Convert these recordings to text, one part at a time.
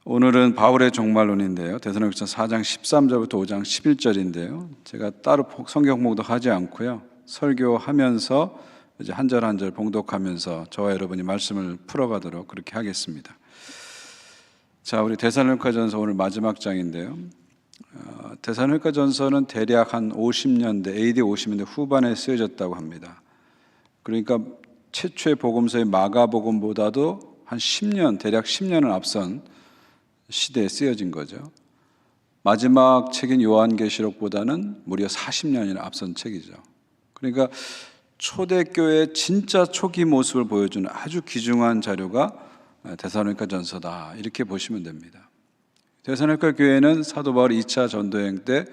오늘은 바울의 종말론인데요. 데살로니가서 4장 13절부터 5장 11절인데요. 제가 따로 성경 봉독하지 않고요. 설교하면서 이제 한 절 한 절 봉독하면서 저와 여러분이 말씀을 풀어가도록 그렇게 하겠습니다. 자, 우리 데살로니가전서 오늘 마지막 장인데요. 데살로니가전서는 대략 한 50년대, AD 50년대 후반에 쓰여졌다고 합니다. 그러니까 최초의 복음서의 마가복음보다도 한 10년, 대략 10년을 앞선 시대에 쓰여진 거죠. 마지막 책인 요한계시록보다는 무려 40년이나 앞선 책이죠. 그러니까 초대교회의 진짜 초기 모습을 보여주는 아주 귀중한 자료가 데살로니가 전서다, 이렇게 보시면 됩니다. 데살로니가 교회는 사도 바울이 2차 전도여행 때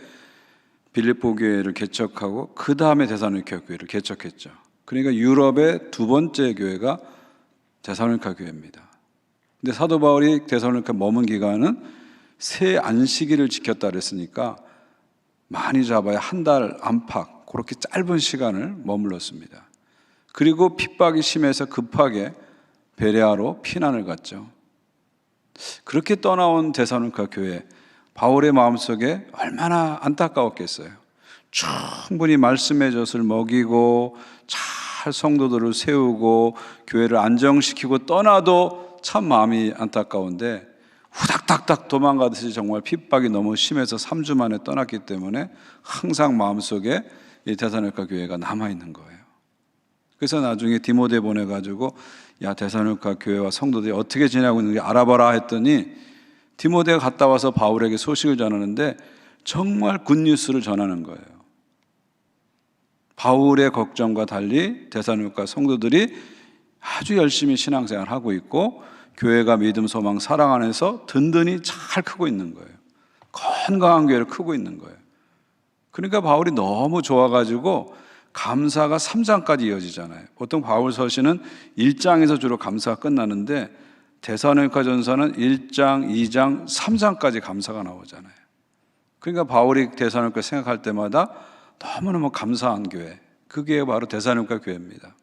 빌립보 교회를 개척하고 그 다음에 데살로니가 교회를 개척했죠. 그러니까 유럽의 두 번째 교회가 데살로니가 교회입니다. 근데 사도 바울이 데살로니가 머문 기간은 새 안식일을 지켰다 그랬으니까 많이 잡아야 한 달 안팎, 그렇게 짧은 시간을 머물렀습니다. 그리고 핍박이 심해서 급하게 베레아로 피난을 갔죠. 그렇게 떠나온 데살로니가 교회, 바울의 마음속에 얼마나 안타까웠겠어요. 충분히 말씀의 젖을 먹이고 잘 성도들을 세우고 교회를 안정시키고 떠나도 참 마음이 안타까운데 후닥닥닥 도망가듯이 정말 핍박이 너무 심해서 3주 만에 떠났기 때문에 항상 마음속에 이 데살로니가 교회가 남아있는 거예요. 그래서 나중에 디모데 보내가지고 야, 데살로니가 교회와 성도들이 어떻게 지내고 있는지 알아봐라 했더니 디모데가 갔다 와서 바울에게 소식을 전하는데 정말 굿뉴스를 전하는 거예요. 바울의 걱정과 달리 데살로니가 성도들이 아주 열심히 신앙생활을 하고 있고 교회가 믿음, 소망, 사랑 안에서 든든히 잘 크고 있는 거예요. 건강한 교회를 크고 있는 거예요. 그러니까 바울이 너무 좋아가지고 감사가 3장까지 이어지잖아요. 보통 바울 서신은 1장에서 주로 감사가 끝나는데 데살로니가 전서는 1장, 2장, 3장까지 감사가 나오잖아요. 그러니까 바울이 데살로니가 생각할 때마다 너무너무 감사한 교회, 그 교회가 바로 데살로니가 교회입니다.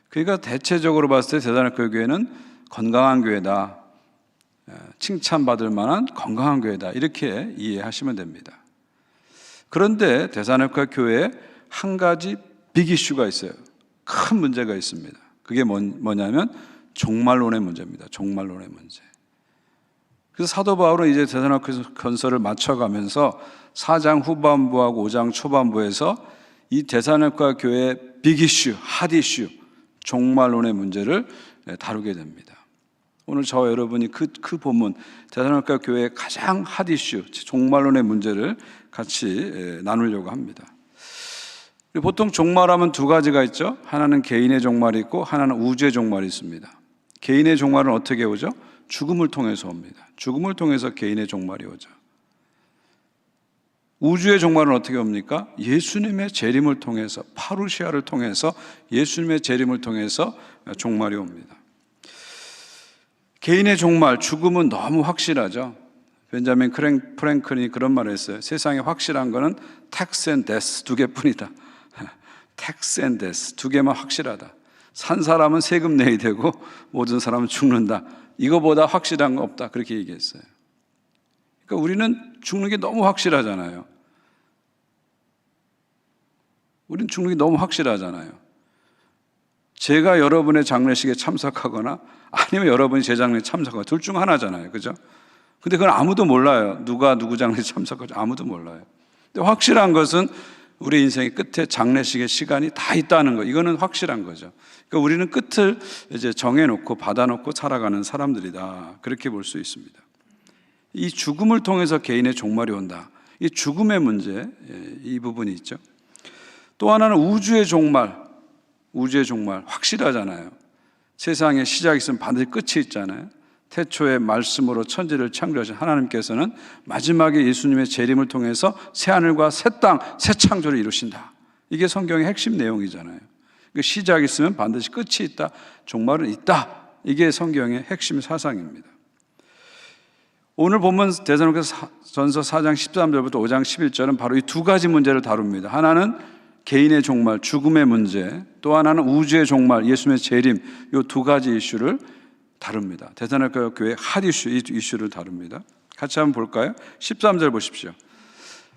그러니까 대체적으로 봤을 때 데살로니가 교회는 건강한 교회다, 칭찬받을 만한 건강한 교회다, 이렇게 이해하시면 됩니다. 그런데 데살로니가 교회에 한 가지 빅 이슈가 있어요. 큰 문제가 있습니다. 그게 뭐냐면 종말론의 문제입니다. 종말론의 문제. 그래서 사도 바울은 이제 데살로니가 전서를 맞춰가면서 4장 후반부하고 5장 초반부에서 이 데살로니가 교회의 빅 이슈, 핫 이슈, 종말론의 문제를 다루게 됩니다. 오늘 저와 여러분이 그 본문 데살로니가 교회의 가장 핫 이슈, 종말론의 문제를 같이 나누려고 합니다. 보통 종말하면 두 가지가 있죠. 하나는 개인의 종말이 있고 하나는 우주의 종말이 있습니다. 개인의 종말은 어떻게 오죠? 죽음을 통해서 옵니다. 죽음을 통해서 개인의 종말이 오죠. 우주의 종말은 어떻게 옵니까? 예수님의 재림을 통해서, 파루시아를 통해서, 예수님의 재림을 통해서 종말이 옵니다. 개인의 종말, 죽음은 너무 확실하죠. 벤자민 프랭클린이 그런 말을 했어요. 세상에 확실한 거는 tax and death 두 개뿐이다. tax and death 두 개만 확실하다. 산 사람은 세금 내야 되고 모든 사람은 죽는다. 이거보다 확실한 거 없다. 그렇게 얘기했어요. 그러니까 우리는 죽는 게 너무 확실하잖아요. 우리는 죽는 게 너무 확실하잖아요. 제가 여러분의 장례식에 참석하거나 아니면 여러분이 제 장례에 참석하거나 둘 중 하나잖아요. 그죠? 근데 그건 아무도 몰라요. 누가 누구 장례에 참석할지 아무도 몰라요. 근데 확실한 것은 우리 인생의 끝에 장례식의 시간이 다 있다는 거. 이거는 확실한 거죠. 그러니까 우리는 끝을 이제 정해놓고 받아놓고 살아가는 사람들이다. 그렇게 볼 수 있습니다. 이 죽음을 통해서 개인의 종말이 온다. 이 죽음의 문제, 이 부분이 있죠. 또 하나는 우주의 종말. 우주의 종말 확실하잖아요. 세상에 시작이 있으면 반드시 끝이 있잖아요. 태초에 말씀으로 천지를 창조하신 하나님께서는 마지막에 예수님의 재림을 통해서 새하늘과 새 땅, 새 창조를 이루신다. 이게 성경의 핵심 내용이잖아요. 시작이 있으면 반드시 끝이 있다. 종말은 있다. 이게 성경의 핵심 사상입니다. 오늘 본문 데살로니가 전서 4장 13절부터 5장 11절은 바로 이 두 가지 문제를 다룹니다. 하나는 개인의 종말, 죽음의 문제, 또 하나는 우주의 종말, 예수님의 재림, 이 두 가지 이슈를 다룹니다. 대전학교 교회 핫 이슈, 이 이슈를 다룹니다. 같이 한번 볼까요? 13절 보십시오.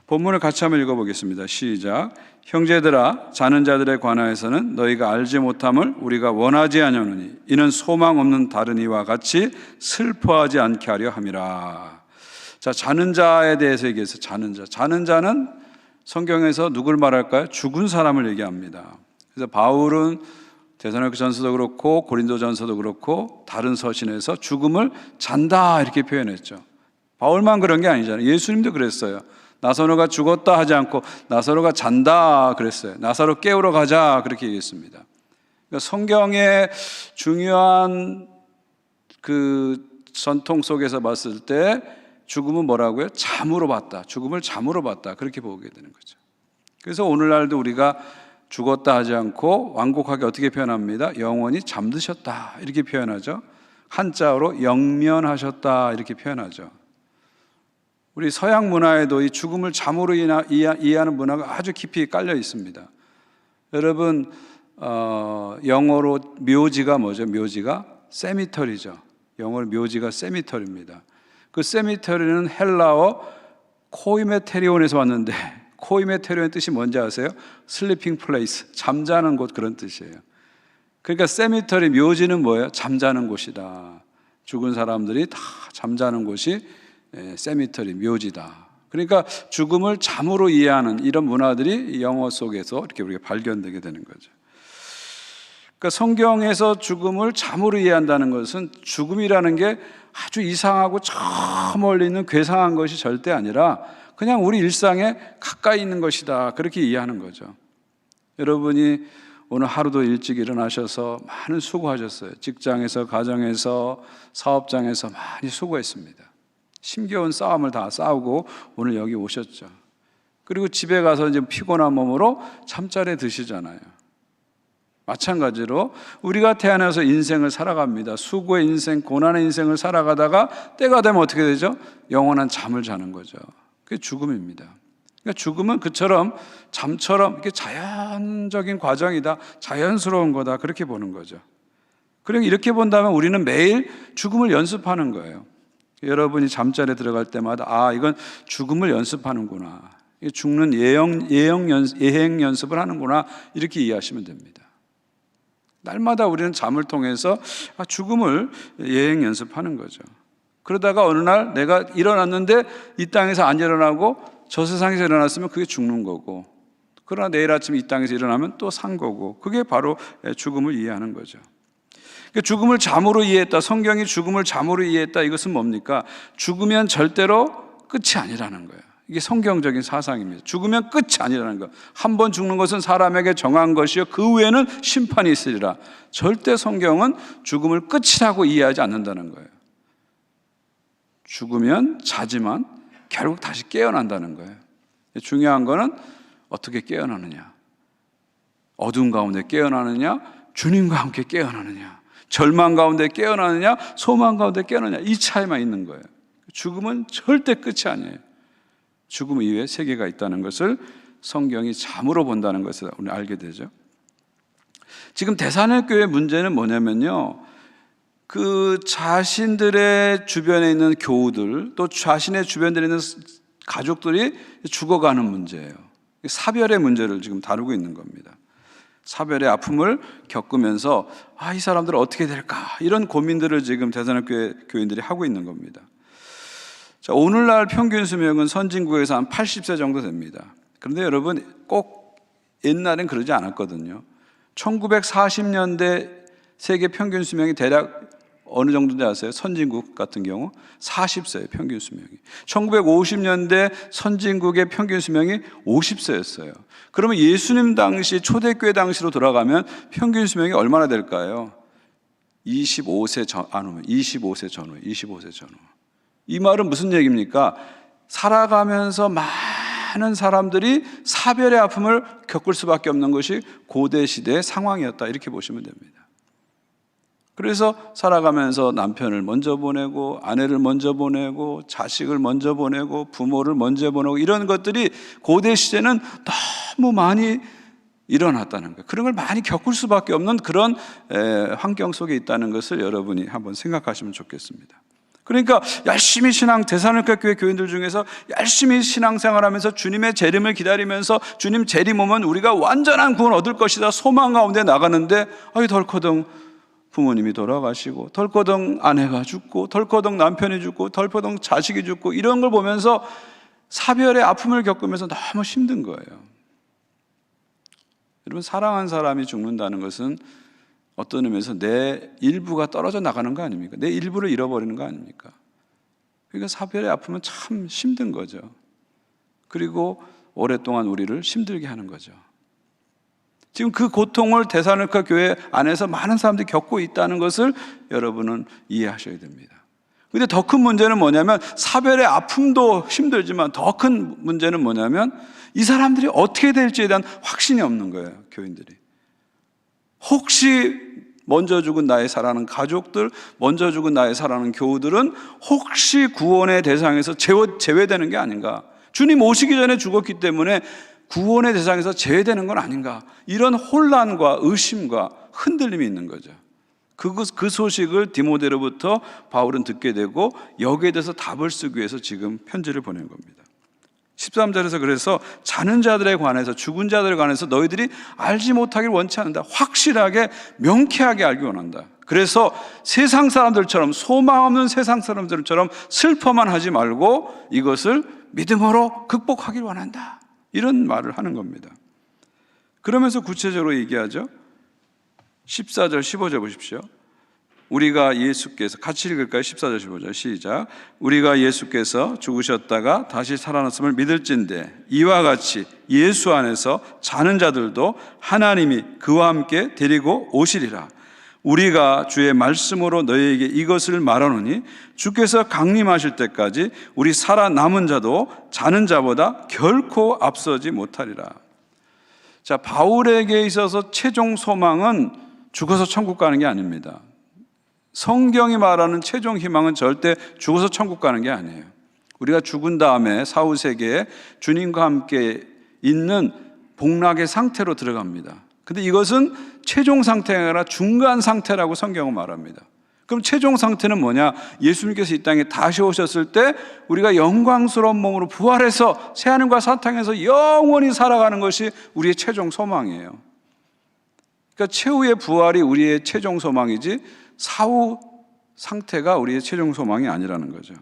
본문을 같이 한번 읽어보겠습니다. 시작. 형제들아, 자는 자들에 관하여서는 너희가 알지 못함을 우리가 원하지 아니하노니 이는 소망 없는 다른 이와 같이 슬퍼하지 않게 하려 함이라. 자, 자는 자에 대해서 얘기해서 자는 자는 성경에서 누굴 말할까요? 죽은 사람을 얘기합니다. 그래서 바울은 데살로니가전서도 그렇고 고린도전서도 그렇고 다른 서신에서 죽음을 잔다 이렇게 표현했죠. 바울만 그런 게 아니잖아요. 예수님도 그랬어요. 나사로가 죽었다 하지 않고 나사로가 잔다 그랬어요. 나사로 깨우러 가자 그렇게 얘기했습니다. 그러니까 성경의 중요한 그 전통 속에서 봤을 때 죽음은 뭐라고요? 잠으로 봤다. 죽음을 잠으로 봤다. 그렇게 보게 되는 거죠. 그래서 오늘날도 우리가 죽었다 하지 않고 완곡하게 어떻게 표현합니다? 영원히 잠드셨다 이렇게 표현하죠. 한자어로 영면하셨다 이렇게 표현하죠. 우리 서양 문화에도 이 죽음을 잠으로 이해하는 문화가 아주 깊이 깔려 있습니다. 여러분 영어로 묘지가 뭐죠? 묘지가 세미터리죠. 영어로 묘지가 세미터리입니다. 그 세미터리는 헬라어 코이메테리온에서 왔는데 코이메테리온의 뜻이 뭔지 아세요? 슬리핑 플레이스, 잠자는 곳 그런 뜻이에요. 그러니까 세미터리 묘지는 뭐예요? 잠자는 곳이다. 죽은 사람들이 다 잠자는 곳이 세미터리 묘지다. 그러니까 죽음을 잠으로 이해하는 이런 문화들이 영어 속에서 이렇게 우리가 발견되게 되는 거죠. 그러니까 성경에서 죽음을 잠으로 이해한다는 것은 죽음이라는 게 아주 이상하고 저 멀리 있는 괴상한 것이 절대 아니라 그냥 우리 일상에 가까이 있는 것이다 그렇게 이해하는 거죠. 여러분이 오늘 하루도 일찍 일어나셔서 많은 수고하셨어요. 직장에서, 가정에서, 사업장에서 많이 수고했습니다. 힘겨운 싸움을 다 싸우고 오늘 여기 오셨죠. 그리고 집에 가서 이제 피곤한 몸으로 잠자리에 드시잖아요. 마찬가지로 우리가 태어나서 인생을 살아갑니다. 수고의 인생, 고난의 인생을 살아가다가 때가 되면 어떻게 되죠? 영원한 잠을 자는 거죠. 그게 죽음입니다. 그러니까 죽음은 그처럼 잠처럼 이렇게 자연적인 과정이다, 자연스러운 거다 그렇게 보는 거죠. 그리고 이렇게 본다면 우리는 매일 죽음을 연습하는 거예요. 여러분이 잠자리에 들어갈 때마다 이건 죽음을 연습하는구나, 죽는 예행 연습을 하는구나 이렇게 이해하시면 됩니다. 날마다 우리는 잠을 통해서 죽음을 예행 연습하는 거죠. 그러다가 어느 날 내가 일어났는데 이 땅에서 안 일어나고 저 세상에서 일어났으면 그게 죽는 거고, 그러나 내일 아침 이 땅에서 일어나면 또 산 거고, 그게 바로 죽음을 이해하는 거죠. 그러니까 죽음을 잠으로 이해했다, 성경이 죽음을 잠으로 이해했다, 이것은 뭡니까? 죽으면 절대로 끝이 아니라는 거예요. 이게 성경적인 사상입니다. 죽으면 끝이 아니라는 거. 한 번 죽는 것은 사람에게 정한 것이요 그 후에는 심판이 있으리라. 절대 성경은 죽음을 끝이라고 이해하지 않는다는 거예요. 죽으면 자지만 결국 다시 깨어난다는 거예요. 중요한 거는 어떻게 깨어나느냐, 어두운 가운데 깨어나느냐, 주님과 함께 깨어나느냐, 절망 가운데 깨어나느냐, 소망 가운데 깨어나느냐, 이 차이만 있는 거예요. 죽음은 절대 끝이 아니에요. 죽음 이후에 세계가 있다는 것을 성경이 잠으로 본다는 것을 우리 알게 되죠. 지금 데살로니가 교회 문제는 뭐냐면요, 그 자신들의 주변에 있는 교우들, 또 자신의 주변에 있는 가족들이 죽어가는 문제예요. 사별의 문제를 지금 다루고 있는 겁니다. 사별의 아픔을 겪으면서 이 사람들은 어떻게 될까, 이런 고민들을 지금 데살로니가 교인들이 하고 있는 겁니다. 자, 오늘날 평균 수명은 선진국에서 한 80세 정도 됩니다. 그런데 여러분, 꼭 옛날엔 그러지 않았거든요. 1940년대 세계 평균 수명이 대략 어느 정도인지 아세요? 선진국 같은 경우 40세예요, 평균 수명이. 1950년대 선진국의 평균 수명이 50세였어요. 그러면 예수님 당시, 초대교회 당시로 돌아가면 평균 수명이 얼마나 될까요? 25세 전후. 이 말은 무슨 얘기입니까? 살아가면서 많은 사람들이 사별의 아픔을 겪을 수밖에 없는 것이 고대 시대의 상황이었다, 이렇게 보시면 됩니다. 그래서 살아가면서 남편을 먼저 보내고, 아내를 먼저 보내고, 자식을 먼저 보내고, 부모를 먼저 보내고, 이런 것들이 고대 시대는 너무 많이 일어났다는 거예요. 그런 걸 많이 겪을 수밖에 없는 그런 환경 속에 있다는 것을 여러분이 한번 생각하시면 좋겠습니다. 그러니까 열심히 대살로니가 교회 교인들 중에서 열심히 신앙생활하면서 주님의 재림을 기다리면서 주님 재림 오면 우리가 완전한 구원 얻을 것이다 소망 가운데 나가는데 덜커덩 부모님이 돌아가시고 덜커덩 아내가 죽고 덜커덩 남편이 죽고 덜커덩 자식이 죽고 이런 걸 보면서 사별의 아픔을 겪으면서 너무 힘든 거예요. 여러분, 사랑한 사람이 죽는다는 것은 어떤 의미에서 내 일부가 떨어져 나가는 거 아닙니까? 내 일부를 잃어버리는 거 아닙니까? 그러니까 사별의 아픔은 참 힘든 거죠. 그리고 오랫동안 우리를 힘들게 하는 거죠. 지금 그 고통을 데살로니가 교회 안에서 많은 사람들이 겪고 있다는 것을 여러분은 이해하셔야 됩니다. 근데 더 큰 문제는 뭐냐면 사별의 아픔도 힘들지만 더 큰 문제는 뭐냐면 이 사람들이 어떻게 될지에 대한 확신이 없는 거예요. 교인들이. 혹시 먼저 죽은 나의 사랑하는 가족들, 먼저 죽은 나의 사랑하는 교우들은 혹시 구원의 대상에서 제외되는 게 아닌가? 주님 오시기 전에 죽었기 때문에 구원의 대상에서 제외되는 건 아닌가? 이런 혼란과 의심과 흔들림이 있는 거죠. 그 소식을 디모데로부터 바울은 듣게 되고 여기에 대해서 답을 쓰기 위해서 지금 편지를 보낸 겁니다. 13절에서 그래서 자는 자들에 관해서 죽은 자들에 관해서 너희들이 알지 못하기를 원치 않는다. 확실하게 명쾌하게 알기 원한다. 그래서 세상 사람들처럼 소망 없는 세상 사람들처럼 슬퍼만 하지 말고 이것을 믿음으로 극복하기를 원한다. 이런 말을 하는 겁니다. 그러면서 구체적으로 얘기하죠. 14절 15절 보십시오. 우리가 예수께서 같이 읽을까요? 14절 15절 시작. 우리가 예수께서 죽으셨다가 다시 살아났음을 믿을진대 이와 같이 예수 안에서 자는 자들도 하나님이 그와 함께 데리고 오시리라. 우리가 주의 말씀으로 너희에게 이것을 말하노니 주께서 강림하실 때까지 우리 살아남은 자도 자는 자보다 결코 앞서지 못하리라. 자, 바울에게 있어서 최종 소망은 죽어서 천국 가는 게 아닙니다. 성경이 말하는 최종 희망은 절대 죽어서 천국 가는 게 아니에요. 우리가 죽은 다음에 사후세계에 주님과 함께 있는 복락의 상태로 들어갑니다. 근데 이것은 최종 상태가 아니라 중간 상태라고 성경은 말합니다. 그럼 최종 상태는 뭐냐? 예수님께서 이 땅에 다시 오셨을 때 우리가 영광스러운 몸으로 부활해서 새하늘과 새 땅에서 영원히 살아가는 것이 우리의 최종 소망이에요. 그러니까 최후의 부활이 우리의 최종 소망이지 사후 상태가 우리의 최종 소망이 아니라는 거죠.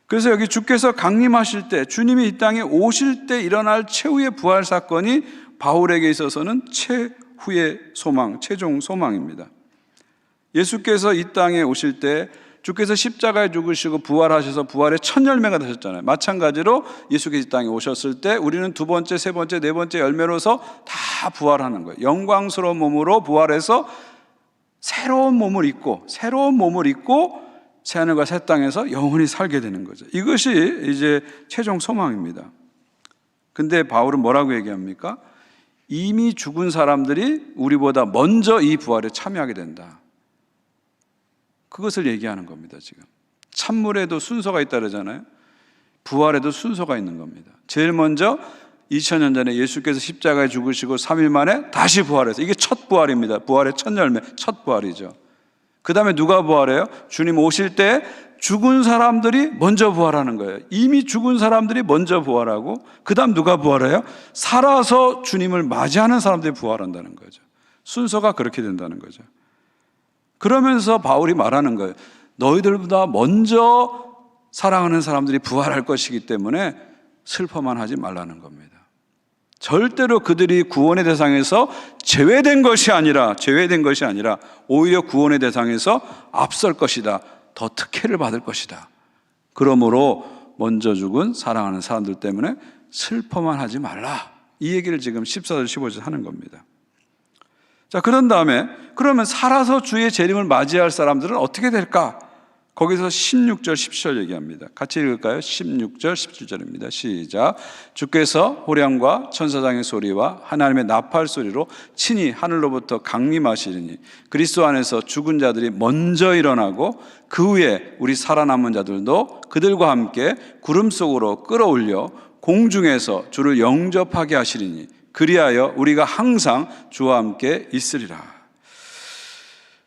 그래서 여기 주께서 강림하실 때, 주님이 이 땅에 오실 때 일어날 최후의 부활 사건이 바울에게 있어서는 최후의 소망, 최종 소망입니다. 예수께서 이 땅에 오실 때 주께서 십자가에 죽으시고 부활하셔서 부활의 첫 열매가 되셨잖아요. 마찬가지로 예수께서 이 땅에 오셨을 때 우리는 두 번째, 세 번째, 네 번째 열매로서 다 부활하는 거예요. 영광스러운 몸으로 부활해서 새로운 몸을 입고 새하늘과 새 땅에서 영원히 살게 되는 거죠. 이것이 이제 최종 소망입니다. 근데 바울은 뭐라고 얘기합니까? 이미 죽은 사람들이 우리보다 먼저 이 부활에 참여하게 된다. 그것을 얘기하는 겁니다. 지금 찬물에도 순서가 있다 그러잖아요. 부활에도 순서가 있는 겁니다. 제일 먼저 2000년 전에 예수께서 십자가에 죽으시고 3일 만에 다시 부활해서, 이게 첫 부활입니다. 부활의 첫 열매, 첫 부활이죠. 그 다음에 누가 부활해요? 주님 오실 때 죽은 사람들이 먼저 부활하는 거예요. 이미 죽은 사람들이 먼저 부활하고 그 다음 누가 부활해요? 살아서 주님을 맞이하는 사람들이 부활한다는 거죠. 순서가 그렇게 된다는 거죠. 그러면서 바울이 말하는 거예요. 너희들보다 먼저 사랑하는 사람들이 부활할 것이기 때문에 슬퍼만 하지 말라는 겁니다. 절대로 그들이 구원의 대상에서 제외된 것이 아니라 오히려 구원의 대상에서 앞설 것이다. 더 특혜를 받을 것이다. 그러므로 먼저 죽은 사랑하는 사람들 때문에 슬퍼만 하지 말라. 이 얘기를 지금 14절 15절 하는 겁니다. 자, 그런 다음에 그러면 살아서 주의 재림을 맞이할 사람들은 어떻게 될까? 거기서 16절 17절 얘기합니다. 같이 읽을까요? 16절 17절입니다. 시작. 주께서 호령과 천사장의 소리와 하나님의 나팔 소리로 친히 하늘로부터 강림하시리니 그리스도 안에서 죽은 자들이 먼저 일어나고 그 후에 우리 살아남은 자들도 그들과 함께 구름 속으로 끌어올려 공중에서 주를 영접하게 하시리니 그리하여 우리가 항상 주와 함께 있으리라.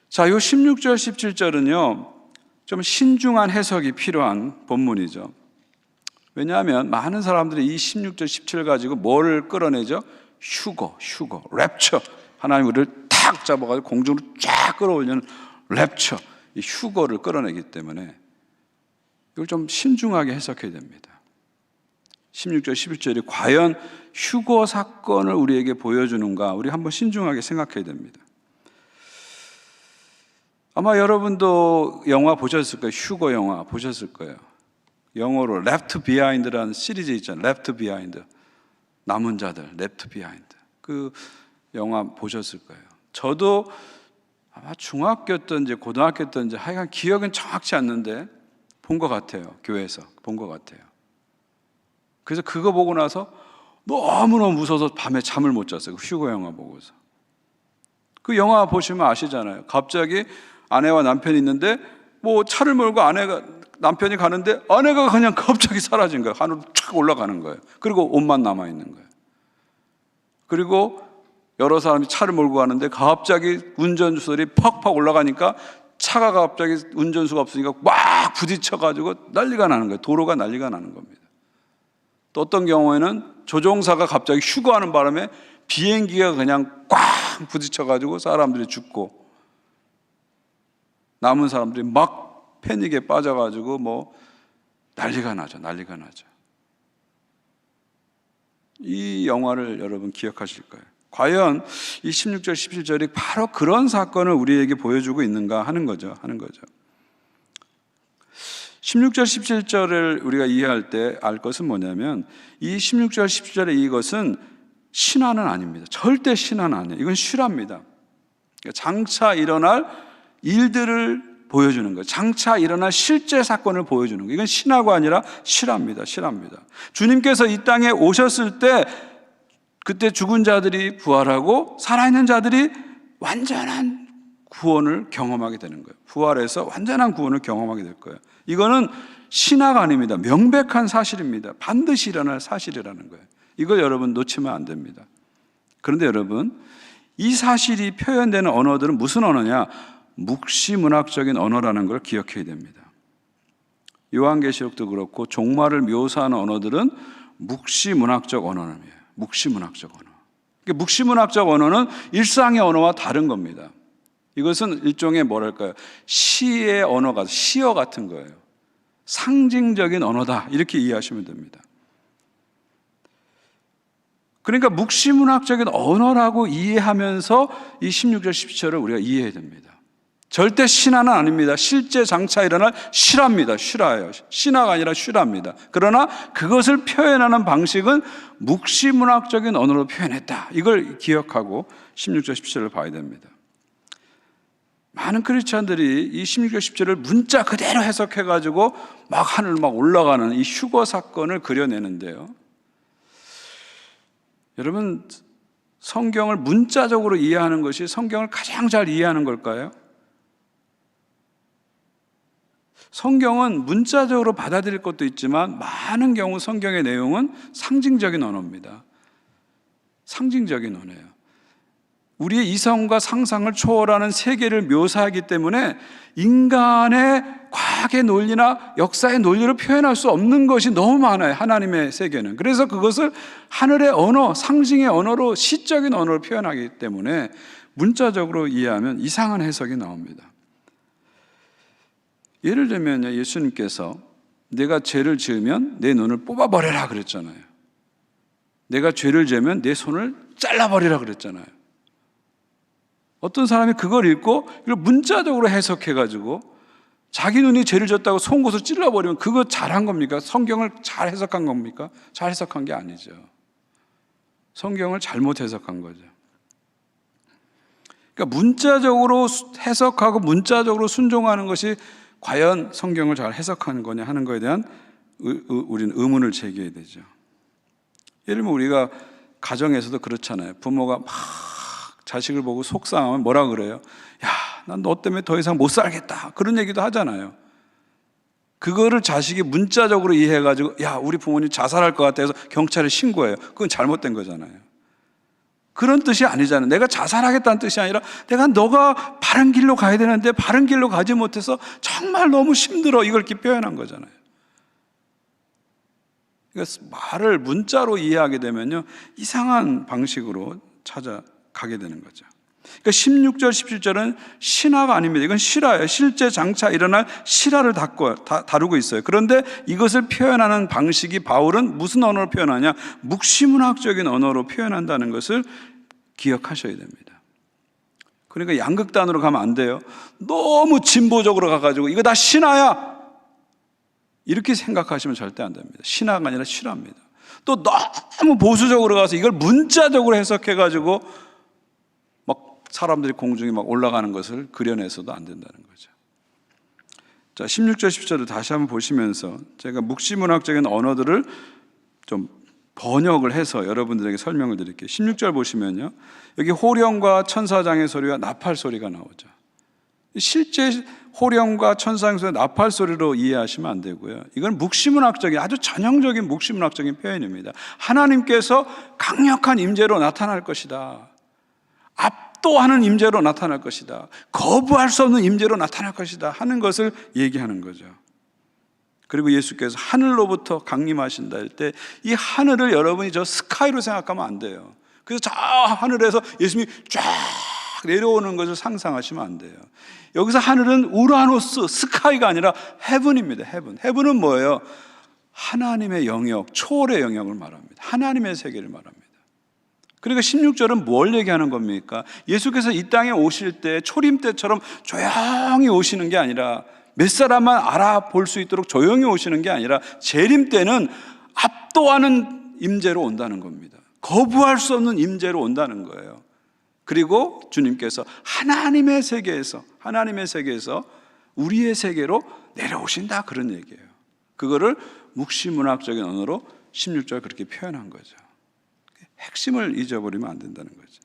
자, 요 16절 17절은요 좀 신중한 해석이 필요한 본문이죠. 왜냐하면 많은 사람들이 이 16절 17절 가지고 뭘 끌어내죠? 휴거, 랩처. 하나님 우리를 탁 잡아가지고 공중으로 쫙 끌어올리는 랩처, 이 휴거를 끌어내기 때문에 이걸 좀 신중하게 해석해야 됩니다. 16절 11절이 과연 휴거 사건을 우리에게 보여주는가, 우리 한번 신중하게 생각해야 됩니다. 아마 여러분도 영화 보셨을 거예요. 휴거 영화 보셨을 거예요. 영어로 Left Behind라는 시리즈 있잖아요. Left Behind, 남은 자들, Left Behind. 그 영화 보셨을 거예요. 저도 아마 중학교 때인지 고등학교 때인지 하여간 기억은 정확치 않는데 본 것 같아요. 교회에서 본 것 같아요. 그래서 그거 보고 나서 너무너무 무서워서 밤에 잠을 못 잤어요. 그 휴거 영화 보고서. 그 영화 보시면 아시잖아요. 갑자기 아내와 남편이 있는데 뭐 차를 몰고 남편이 가는데 아내가 그냥 갑자기 사라진 거예요. 하늘로 쫙 올라가는 거예요. 그리고 옷만 남아 있는 거예요. 그리고 여러 사람이 차를 몰고 가는데 갑자기 운전수들이 팍팍 올라가니까 차가 갑자기 운전수가 없으니까 막 부딪혀가지고 난리가 나는 거예요. 도로가 난리가 나는 겁니다. 또 어떤 경우에는 조종사가 갑자기 휴거하는 바람에 비행기가 그냥 꽉 부딪혀가지고 사람들이 죽고 남은 사람들이 막 패닉에 빠져가지고 뭐 난리가 나죠. 이 영화를 여러분 기억하실 거예요. 과연 이 16절 17절이 바로 그런 사건을 우리에게 보여주고 있는가 하는 거죠. 16절 17절을 우리가 이해할 때 알 것은 뭐냐면 이 16절 17절의 이것은 신화는 아닙니다. 절대 신화는 아니에요. 이건 실화입니다. 장차 일어날 일들을 보여주는 거예요. 장차 일어날 실제 사건을 보여주는 거예요. 이건 신화가 아니라 실화입니다. 주님께서 이 땅에 오셨을 때 그때 죽은 자들이 부활하고 살아있는 자들이 완전한 구원을 경험하게 되는 거예요. 부활해서 완전한 구원을 경험하게 될 거예요. 이거는 신화가 아닙니다. 명백한 사실입니다. 반드시 일어날 사실이라는 거예요. 이걸 여러분 놓치면 안 됩니다. 그런데 여러분, 이 사실이 표현되는 언어들은 무슨 언어냐? 묵시문학적인 언어라는 걸 기억해야 됩니다. 요한계시록도 그렇고 종말을 묘사하는 언어들은 묵시문학적 언어입니다. 묵시문학적 언어는 일상의 언어와 다른 겁니다. 이것은 일종의 뭐랄까요? 시의 언어가, 시어 같은 거예요. 상징적인 언어다, 이렇게 이해하시면 됩니다. 그러니까 묵시문학적인 언어라고 이해하면서 이 16절 17절을 우리가 이해해야 됩니다. 절대 신화는 아닙니다. 실제 장차 일어날 실화입니다. 실화예요. 신화가 아니라 실화입니다. 그러나 그것을 표현하는 방식은 묵시문학적인 언어로 표현했다. 이걸 기억하고 16절 17절을 봐야 됩니다. 많은 크리스찬들이 이 16절 17절을 문자 그대로 해석해가지고 막 하늘 막 올라가는 이 휴거 사건을 그려내는데요. 여러분, 성경을 문자적으로 이해하는 것이 성경을 가장 잘 이해하는 걸까요? 성경은 문자적으로 받아들일 것도 있지만 많은 경우 성경의 내용은 상징적인 언어입니다. 상징적인 언어예요. 우리의 이성과 상상을 초월하는 세계를 묘사하기 때문에 인간의 과학의 논리나 역사의 논리로 표현할 수 없는 것이 너무 많아요. 하나님의 세계는. 그래서 그것을 하늘의 언어, 상징의 언어로, 시적인 언어로 표현하기 때문에 문자적으로 이해하면 이상한 해석이 나옵니다. 예를 들면 예수님께서 내가 죄를 지으면 내 눈을 뽑아버려라 그랬잖아요. 내가 죄를 지으면 내 손을 잘라버리라 그랬잖아요. 어떤 사람이 그걸 읽고 이걸 문자적으로 해석해가지고 자기 눈이 죄를 졌다고 송곳을 찔러버리면 그거 잘한 겁니까? 성경을 잘 해석한 겁니까? 잘 해석한 게 아니죠. 성경을 잘못 해석한 거죠. 그러니까 문자적으로 해석하고 문자적으로 순종하는 것이 과연 성경을 잘 해석하는 거냐 하는 것에 대한 우리는 의문을 제기해야 되죠. 예를 들면 우리가 가정에서도 그렇잖아요. 부모가 막 자식을 보고 속상하면 뭐라 그래요? 야, 난 너 때문에 더 이상 못 살겠다. 그런 얘기도 하잖아요. 그거를 자식이 문자적으로 이해해가지고 야, 우리 부모님 자살할 것 같아서 경찰에 신고해요. 그건 잘못된 거잖아요. 그런 뜻이 아니잖아요. 내가 자살하겠다는 뜻이 아니라 내가 너가 바른 길로 가야 되는데 바른 길로 가지 못해서 정말 너무 힘들어, 이걸 이렇게 표현한 거잖아요. 그러니까 말을 문자로 이해하게 되면요, 이상한 방식으로 찾아가게 되는 거죠. 그러니까 16절, 17절은 신화가 아닙니다. 이건 실화예요. 실제 장차 일어날 실화를 다루고 있어요. 그런데 이것을 표현하는 방식이 바울은 무슨 언어로 표현하냐? 묵시문학적인 언어로 표현한다는 것을 기억하셔야 됩니다. 그러니까 양극단으로 가면 안 돼요. 너무 진보적으로 가가지고 이거 다 신화야, 이렇게 생각하시면 절대 안 됩니다. 신화가 아니라 실화입니다. 또 너무 보수적으로 가서 이걸 문자적으로 해석해가지고 막 사람들이 공중에 막 올라가는 것을 그려내서도 안 된다는 거죠. 자, 16절, 17절을 다시 한번 보시면서 제가 묵시문학적인 언어들을 좀 번역을 해서 여러분들에게 설명을 드릴게요. 16절 보시면요, 여기 호령과 천사장의 소리와 나팔 소리가 나오죠. 실제 호령과 천사장 소리, 나팔 소리로 이해하시면 안 되고요. 이건 묵시문학적인, 아주 전형적인 묵시문학적인 표현입니다. 하나님께서 강력한 임재로 나타날 것이다, 압도하는 임재로 나타날 것이다, 거부할 수 없는 임재로 나타날 것이다 하는 것을 얘기하는 거죠. 그리고 예수께서 하늘로부터 강림하신다 할 때 이 하늘을 여러분이 저 스카이로 생각하면 안 돼요. 그래서 저 하늘에서 예수님이 쫙 내려오는 것을 상상하시면 안 돼요. 여기서 하늘은 우라노스, 스카이가 아니라 헤븐입니다. 헤븐. 헤븐은 뭐예요? 하나님의 영역, 초월의 영역을 말합니다. 하나님의 세계를 말합니다. 그러니까 16절은 뭘 얘기하는 겁니까? 예수께서 이 땅에 오실 때 초림 때처럼 조용히 오시는 게 아니라, 몇 사람만 알아볼 수 있도록 조용히 오시는 게 아니라 재림 때는 압도하는 임재로 온다는 겁니다. 거부할 수 없는 임재로 온다는 거예요. 그리고 주님께서 하나님의 세계에서 우리의 세계로 내려오신다, 그런 얘기예요. 그거를 묵시문학적인 언어로 16절 그렇게 표현한 거죠. 핵심을 잊어버리면 안 된다는 거죠.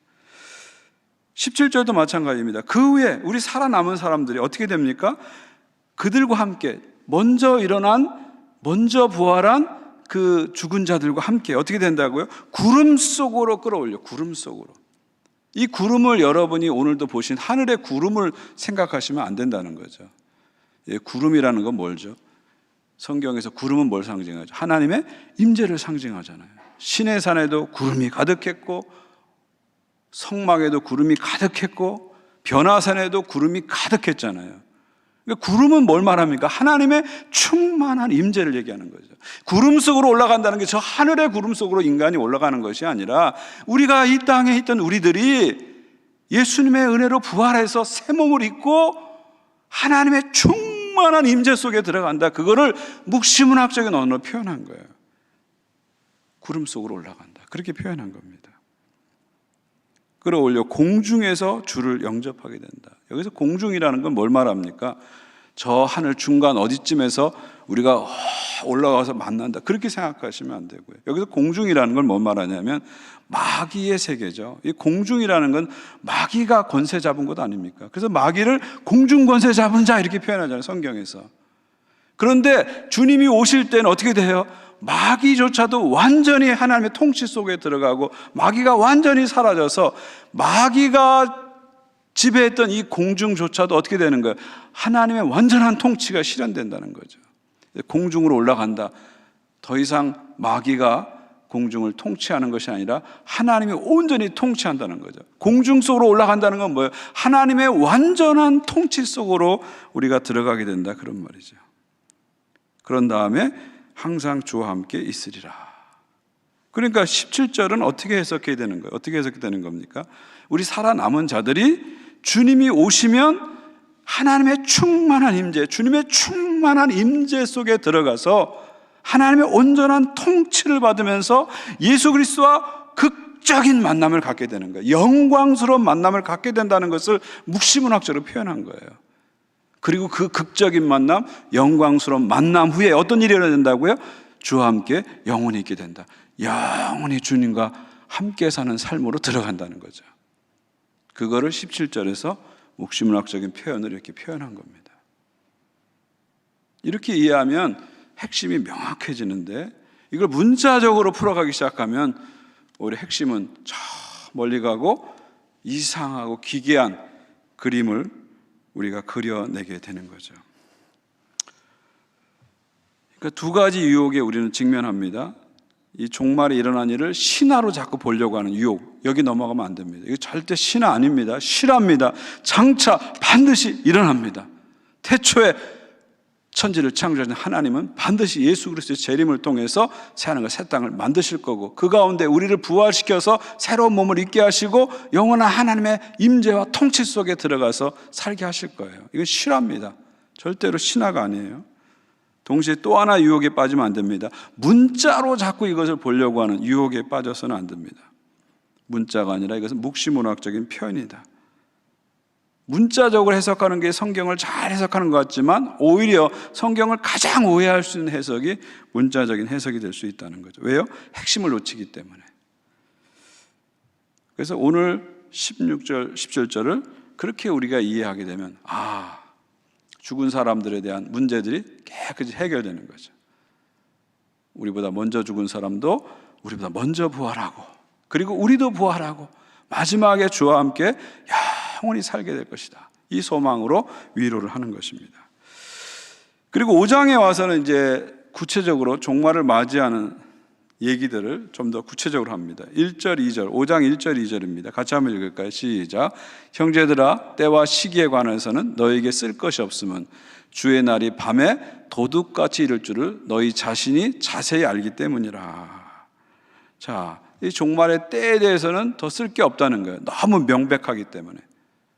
17절도 마찬가지입니다. 그 후에 우리 살아남은 사람들이 어떻게 됩니까? 그들과 함께 먼저 부활한 그 죽은 자들과 함께 어떻게 된다고요? 구름 속으로 끌어올려. 구름 속으로. 이 구름을 여러분이 오늘도 보신 하늘의 구름을 생각하시면 안 된다는 거죠. 예, 구름이라는 건 뭘죠? 성경에서 구름은 뭘 상징하죠? 하나님의 임재를 상징하잖아요. 시내산에도 구름이 가득했고, 성막에도 구름이 가득했고, 변화산에도 구름이 가득했잖아요. 구름은 뭘 말합니까? 하나님의 충만한 임재를 얘기하는 거죠. 구름 속으로 올라간다는 게 저 하늘의 구름 속으로 인간이 올라가는 것이 아니라, 우리가 이 땅에 있던 우리들이 예수님의 은혜로 부활해서 새 몸을 입고 하나님의 충만한 임재 속에 들어간다. 그거를 묵시문학적인 언어로 표현한 거예요. 구름 속으로 올라간다, 그렇게 표현한 겁니다. 끌어올려 공중에서 주를 영접하게 된다. 여기서 공중이라는 건 뭘 말합니까? 저 하늘 중간 어디쯤에서 우리가 올라가서 만난다, 그렇게 생각하시면 안 되고요. 여기서 공중이라는 걸 뭐 말하냐면 마귀의 세계죠. 이 공중이라는 건 마귀가 권세 잡은 것 아닙니까? 그래서 마귀를 공중 권세 잡은 자, 이렇게 표현하잖아요, 성경에서. 그런데 주님이 오실 때는 어떻게 돼요? 마귀조차도 완전히 하나님의 통치 속에 들어가고 마귀가 완전히 사라져서 마귀가 지배했던 이 공중조차도 어떻게 되는 거예요? 하나님의 완전한 통치가 실현된다는 거죠. 공중으로 올라간다. 더 이상 마귀가 공중을 통치하는 것이 아니라 하나님이 온전히 통치한다는 거죠. 공중 속으로 올라간다는 건 뭐예요? 하나님의 완전한 통치 속으로 우리가 들어가게 된다, 그런 말이죠. 그런 다음에 항상 주와 함께 있으리라. 그러니까 17절은 어떻게 해석해야 되는 거예요? 어떻게 해석되는 겁니까? 우리 살아남은 자들이 주님이 오시면 하나님의 충만한 임재, 주님의 충만한 임재 속에 들어가서 하나님의 온전한 통치를 받으면서 예수 그리스도와 극적인 만남을 갖게 되는 거예요. 영광스러운 만남을 갖게 된다는 것을 묵시문학적으로 표현한 거예요. 그리고 그 극적인 만남, 영광스러운 만남 후에 어떤 일이 일어난다고요? 주와 함께 영원히 있게 된다. 영원히 주님과 함께 사는 삶으로 들어간다는 거죠. 그거를 17절에서 묵시문학적인 표현을 이렇게 표현한 겁니다. 이렇게 이해하면 핵심이 명확해지는데, 이걸 문자적으로 풀어가기 시작하면 우리 핵심은 멀리 가고 이상하고 기괴한 그림을 우리가 그려내게 되는 거죠. 그러니까 두 가지 유혹에 우리는 직면합니다. 이 종말에 일어난 일을 신화로 자꾸 보려고 하는 유혹, 여기 넘어가면 안 됩니다. 이거 절대 신화 아닙니다. 실화입니다. 장차 반드시 일어납니다. 태초에 천지를 창조하신 하나님은 반드시 예수 그리스도의 재림을 통해서 새하늘과 새 땅을 만드실 거고, 그 가운데 우리를 부활시켜서 새로운 몸을 입게 하시고 영원한 하나님의 임재와 통치 속에 들어가서 살게 하실 거예요. 이건 실화입니다. 절대로 신화가 아니에요. 동시에 또 하나 유혹에 빠지면 안 됩니다. 문자로 자꾸 이것을 보려고 하는 유혹에 빠져서는 안 됩니다. 문자가 아니라 이것은 묵시문학적인 표현이다. 문자적으로 해석하는 게 성경을 잘 해석하는 것 같지만 오히려 성경을 가장 오해할 수 있는 해석이 문자적인 해석이 될 수 있다는 거죠. 왜요? 핵심을 놓치기 때문에. 그래서 오늘 16절, 17절을 그렇게 우리가 이해하게 되면 죽은 사람들에 대한 문제들이 깨끗이 해결되는 거죠. 우리보다 먼저 죽은 사람도 우리보다 먼저 부활하고, 그리고 우리도 부활하고 마지막에 주와 함께 영원히 살게 될 것이다. 이 소망으로 위로를 하는 것입니다. 그리고 5장에 와서는 이제 구체적으로 종말을 맞이하는 얘기들을 좀 더 구체적으로 합니다. 1절, 2절, 5장 1절, 2절입니다. 같이 한번 읽을까요? 시작. 형제들아, 때와 시기에 관해서는 너에게 쓸 것이 없으면 주의 날이 밤에 도둑같이 이를 줄을 너희 자신이 자세히 알기 때문이라. 자, 이 종말의 때에 대해서는 더 쓸 게 없다는 거예요. 너무 명백하기 때문에.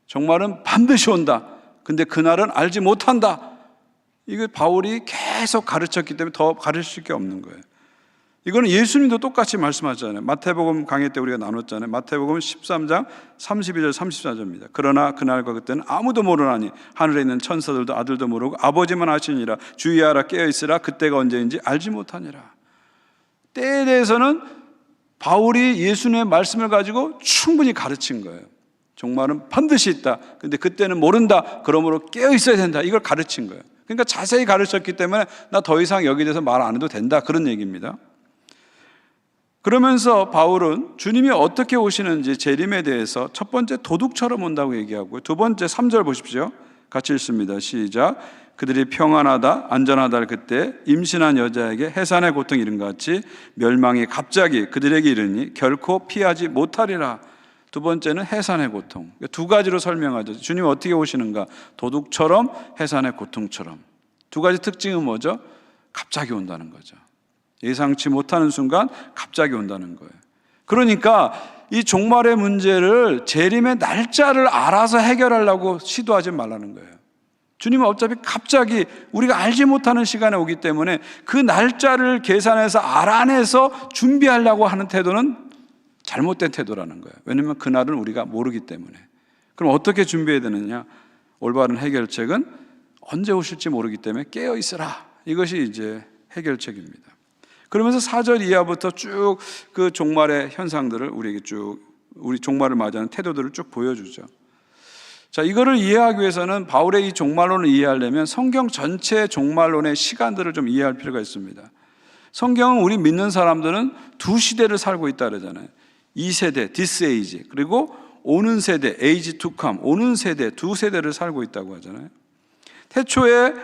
종말은 반드시 온다. 근데 그날은 알지 못한다. 이거 바울이 계속 가르쳤기 때문에 더 가르칠 게 없는 거예요. 이거는 예수님도 똑같이 말씀하셨잖아요. 마태복음 강의 때 우리가 나눴잖아요. 마태복음 13장 32절 34절입니다. 그러나 그날과 그때는 아무도 모르나니 하늘에 있는 천사들도 아들도 모르고 아버지만 아시니라. 주의하라, 깨어있으라. 그때가 언제인지 알지 못하니라. 때에 대해서는 바울이 예수님의 말씀을 가지고 충분히 가르친 거예요. 종말은 반드시 있다. 근데 그때는 모른다. 그러므로 깨어있어야 된다. 이걸 가르친 거예요. 그러니까 자세히 가르쳤기 때문에 나 더 이상 여기에 대해서 말 안 해도 된다. 그런 얘기입니다. 그러면서 바울은 주님이 어떻게 오시는지 재림에 대해서 첫 번째 도둑처럼 온다고 얘기하고요. 두 번째 3절 보십시오. 같이 읽습니다. 시작. 그들이 평안하다 안전하다 할 그때 임신한 여자에게 해산의 고통이 이른 것 같이 멸망이 갑자기 그들에게 이르니 결코 피하지 못하리라. 두 번째는 해산의 고통. 두 가지로 설명하죠. 주님이 어떻게 오시는가? 도둑처럼, 해산의 고통처럼. 두 가지 특징은 뭐죠? 갑자기 온다는 거죠. 예상치 못하는 순간 갑자기 온다는 거예요. 그러니까 이 종말의 문제를 재림의 날짜를 알아서 해결하려고 시도하지 말라는 거예요. 주님은 어차피 갑자기 우리가 알지 못하는 시간에 오기 때문에 그 날짜를 계산해서 알아내서 준비하려고 하는 태도는 잘못된 태도라는 거예요. 왜냐하면 그날은 우리가 모르기 때문에. 그럼 어떻게 준비해야 되느냐? 올바른 해결책은 언제 오실지 모르기 때문에 깨어 있으라. 이것이 이제 해결책입니다. 그러면서 4절 이하부터 쭉 그 종말의 현상들을 우리에게 우리 종말을 맞이하는 태도들을 쭉 보여주죠. 자, 이거를 이해하기 위해서는 바울의 이 종말론을 이해하려면 성경 전체의 종말론의 시간들을 좀 이해할 필요가 있습니다. 성경은 우리 믿는 사람들은 두 시대를 살고 있다 그러잖아요. 2세대, this age, 그리고 오는 세대, age to come, 오는 세대, 두 세대를 살고 있다고 하잖아요. 태초에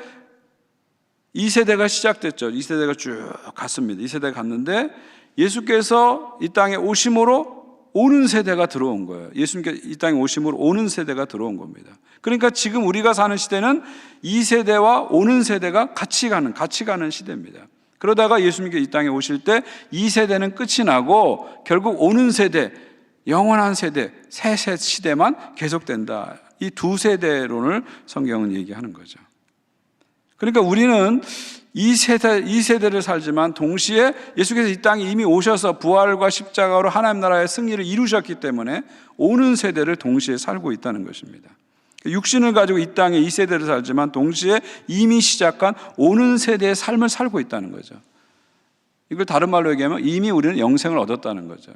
2세대가 시작됐죠. 2세대가 쭉 갔습니다. 2세대가 갔는데 예수께서 이 땅에 오심으로 오는 세대가 들어온 거예요. 예수님께서 이 땅에 오심으로 오는 세대가 들어온 겁니다. 그러니까 지금 우리가 사는 시대는 2세대와 오는 세대가 같이 가는 시대입니다. 그러다가 예수님께서 이 땅에 오실 때 2세대는 끝이 나고 결국 오는 세대, 영원한 세대, 새 시대만 계속된다. 이 두 세대론을 성경은 얘기하는 거죠. 그러니까 우리는 이 세대를 살지만 동시에 예수께서 이 땅에 이미 오셔서 부활과 십자가로 하나님 나라의 승리를 이루셨기 때문에 오는 세대를 동시에 살고 있다는 것입니다. 육신을 가지고 이 땅에 이 세대를 살지만 동시에 이미 시작한 오는 세대의 삶을 살고 있다는 거죠. 이걸 다른 말로 얘기하면 이미 우리는 영생을 얻었다는 거죠.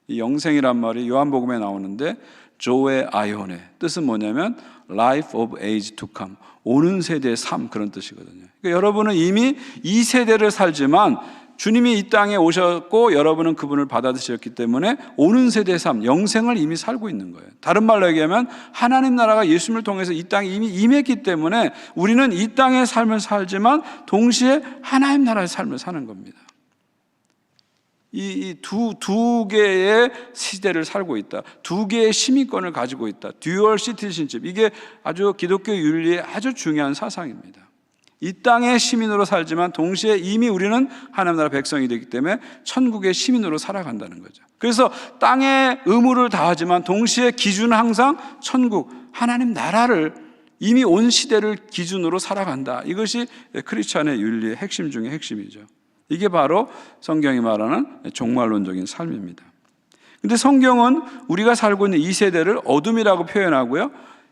이 영생이란 말이 요한복음에 나오는데 조에 아이온의 뜻은 뭐냐면 life of age to come, 오는 세대의 삶, 그런 뜻이거든요. 그러니까 여러분은 이미 이 세대를 살지만 주님이 이 땅에 오셨고 여러분은 그분을 받아들이셨기 때문에 오는 세대의 삶, 영생을 이미 살고 있는 거예요. 다른 말로 얘기하면 하나님 나라가 예수님을 통해서 이 땅에 이미 임했기 때문에 우리는 이 땅의 삶을 살지만 동시에 하나님 나라의 삶을 사는 겁니다. 이 두 개의 시대를 살고 있다. 두 개의 시민권을 가지고 있다. 듀얼 시티즌십. 이게 아주 기독교 윤리의 아주 중요한 사상입니다. 이 땅의 시민으로 살지만 동시에 이미 우리는 하나님 나라 백성이 되기 때문에 천국의 시민으로 살아간다는 거죠. 그래서 땅의 의무를 다하지만 동시에 기준은 항상 천국, 하나님 나라를 이미 온 시대를 기준으로 살아간다. 이것이 크리스찬의 윤리의 핵심 중에 핵심이죠. 이게 바로 성경이 말하는 종말론적인 삶입니다. 근데 성경은 우리가 살고 있는 이 세대를 어둠이라고 표현하고요,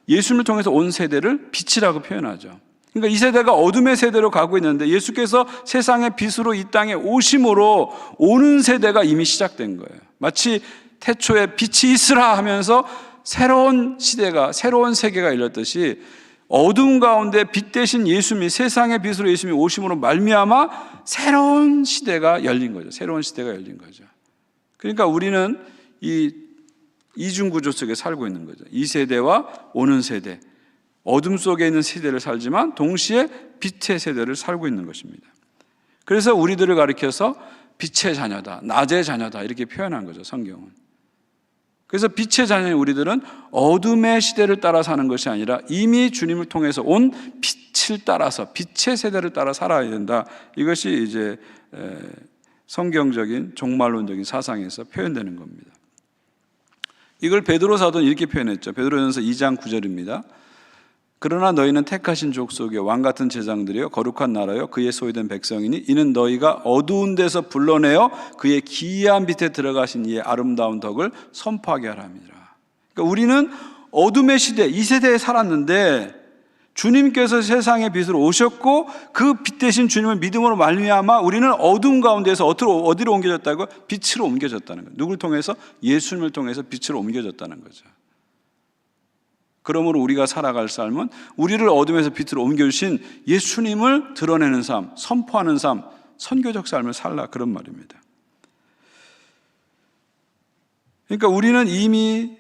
예수님을 통해서 온 세대를 빛이라고 표현하죠. 그러니까 이 세대가 어둠의 세대로 가고 있는데 예수께서 세상의 빛으로 이 땅에 오심으로 오는 세대가 이미 시작된 거예요. 마치 태초에 빛이 있으라 하면서 새로운 시대가, 새로운 세계가 열렸듯이 어둠 가운데 빛 대신 예수님이, 세상의 빛으로 예수님이 오심으로 말미암아 새로운 시대가 열린 거죠. 새로운 시대가 열린 거죠. 그러니까 우리는 이 이중구조 속에 살고 있는 거죠. 이 세대와 오는 세대, 어둠 속에 있는 세대를 살지만 동시에 빛의 세대를 살고 있는 것입니다. 그래서 우리들을 가리켜서 빛의 자녀다, 낮의 자녀다 이렇게 표현한 거죠, 성경은. 그래서 빛의 자녀인 우리들은 어둠의 시대를 따라 사는 것이 아니라 이미 주님을 통해서 온 빛을 따라서, 빛의 세대를 따라 살아야 된다. 이것이 이제 성경적인 종말론적인 사상에서 표현되는 겁니다. 이걸 베드로 사도는 이렇게 표현했죠. 베드로전서 2장 9절입니다. 그러나 너희는 택하신 족속이요 왕같은 제장들이요 거룩한 나라요 그의 소유된 백성이니 이는 너희가 어두운 데서 불러내어 그의 기이한 빛에 들어가신 이의 아름다운 덕을 선포하게 하라 함이라. 그러니까 우리는 어둠의 시대, 이 세대에 살았는데 주님께서 세상의 빛으로 오셨고 그 빛 대신 주님을 믿음으로 말미암아 우리는 어둠 가운데서 어디로 옮겨졌다고? 빛으로 옮겨졌다는 거예요. 누굴 통해서? 예수님을 통해서 빛으로 옮겨졌다는 거죠. 그러므로 우리가 살아갈 삶은 우리를 어둠에서 빛으로 옮겨주신 예수님을 드러내는 삶, 선포하는 삶, 선교적 삶을 살라, 그런 말입니다. 그러니까 우리는 이미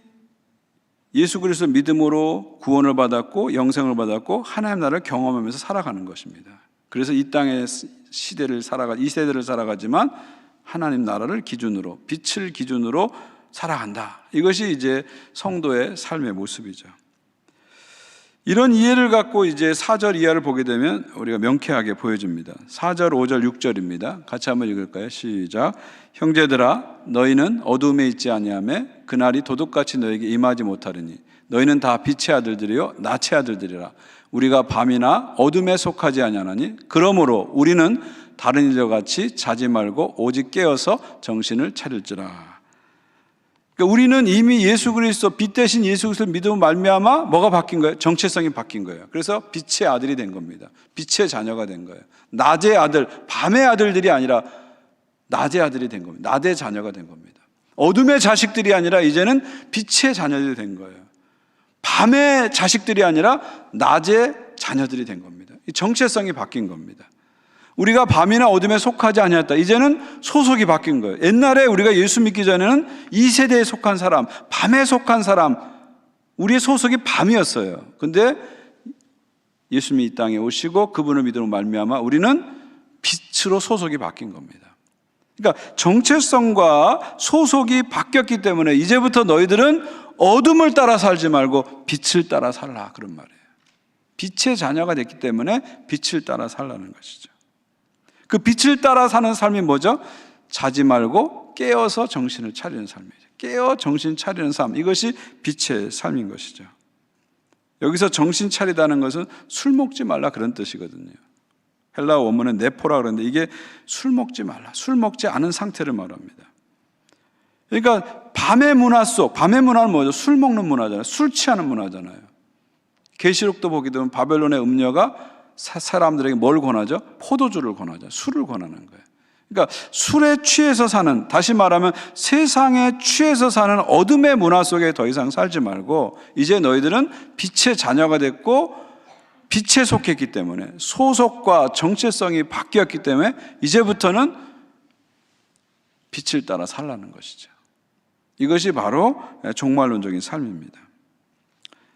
예수 그리스도 믿음으로 구원을 받았고 영생을 받았고 하나님 나라를 경험하면서 살아가는 것입니다. 그래서 이 땅의 시대를 이 세대를 살아가지만 하나님 나라를 기준으로, 빛을 기준으로 살아간다. 이것이 이제 성도의 삶의 모습이죠. 이런 이해를 갖고 이제 4절 이하를 보게 되면 우리가 명쾌하게 보여집니다. 4절, 5절, 6절입니다. 같이 한번 읽을까요? 시작. 형제들아 너희는 어둠에 있지 아니하며 그날이 도둑같이 너에게 임하지 못하리니 너희는 다 빛의 아들들이요 낯의 아들들이라. 우리가 밤이나 어둠에 속하지 아니하나니 그러므로 우리는 다른 이들과 같이 자지 말고 오직 깨어서 정신을 차릴지라. 그러니까 우리는 이미 예수 그리스도, 빛 대신 예수 그리스도를 믿음으로 말미암아 뭐가 바뀐 거예요? 정체성이 바뀐 거예요. 그래서 빛의 아들이 된 겁니다. 빛의 자녀가 된 거예요. 낮의 아들, 밤의 아들들이 아니라 낮의 아들이 된 겁니다. 낮의 자녀가 된 겁니다. 어둠의 자식들이 아니라 이제는 빛의 자녀들이 된 거예요. 밤의 자식들이 아니라 낮의 자녀들이 된 겁니다. 이 정체성이 바뀐 겁니다. 우리가 밤이나 어둠에 속하지 아니었다. 이제는 소속이 바뀐 거예요. 옛날에 우리가 예수 믿기 전에는 이 세대에 속한 사람, 밤에 속한 사람, 우리의 소속이 밤이었어요. 근데 예수님이 이 땅에 오시고 그분을 믿음으로 말미암아 우리는 빛으로 소속이 바뀐 겁니다. 그러니까 정체성과 소속이 바뀌었기 때문에 이제부터 너희들은 어둠을 따라 살지 말고 빛을 따라 살라, 그런 말이에요. 빛의 자녀가 됐기 때문에 빛을 따라 살라는 것이죠. 그 빛을 따라 사는 삶이 뭐죠? 자지 말고 깨어서 정신을 차리는 삶이죠. 깨어 정신 차리는 삶, 이것이 빛의 삶인 것이죠. 여기서 정신 차리다는 것은 술 먹지 말라 그런 뜻이거든요. 헬라어 원문은 네포라 그러는데 이게 술 먹지 말라, 술 먹지 않은 상태를 말합니다. 그러니까 밤의 문화 속, 밤의 문화는 뭐죠? 술 먹는 문화잖아요. 술 취하는 문화잖아요. 계시록도 보게 되면 바벨론의 음녀가 사람들에게 뭘 권하죠? 포도주를 권하죠. 술을 권하는 거예요. 그러니까 술에 취해서 사는, 다시 말하면 세상에 취해서 사는 어둠의 문화 속에 더 이상 살지 말고 이제 너희들은 빛의 자녀가 됐고 빛에 속했기 때문에 소속과 정체성이 바뀌었기 때문에 이제부터는 빛을 따라 살라는 것이죠. 이것이 바로 종말론적인 삶입니다.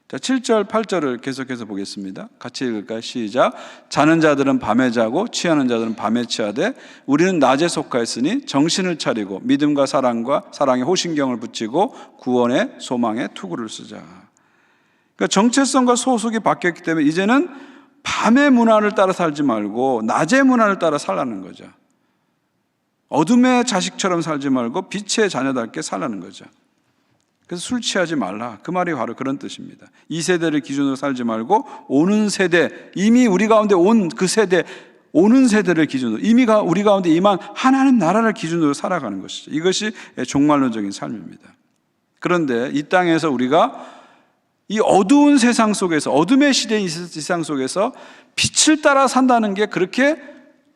자, 7절, 8절을 계속해서 보겠습니다. 같이 읽을까요? 시작. 자는 자들은 밤에 자고 취하는 자들은 밤에 취하되 우리는 낮에 속하였으니 정신을 차리고 믿음과 사랑의 호신경을 붙이고 구원의 소망의 투구를 쓰자. 그러니까 정체성과 소속이 바뀌었기 때문에 이제는 밤의 문화를 따라 살지 말고 낮의 문화를 따라 살라는 거죠. 어둠의 자식처럼 살지 말고 빛의 자녀답게 살라는 거죠. 그래서 술 취하지 말라. 그 말이 바로 그런 뜻입니다. 이 세대를 기준으로 살지 말고 오는 세대, 이미 우리 가운데 온 그 세대, 오는 세대를 기준으로, 이미 우리 가운데 임한 하나님 나라를 기준으로 살아가는 것이죠. 이것이 종말론적인 삶입니다. 그런데 이 땅에서 우리가 이 어두운 세상 속에서, 어둠의 시대의 이 세상 속에서 빛을 따라 산다는 게 그렇게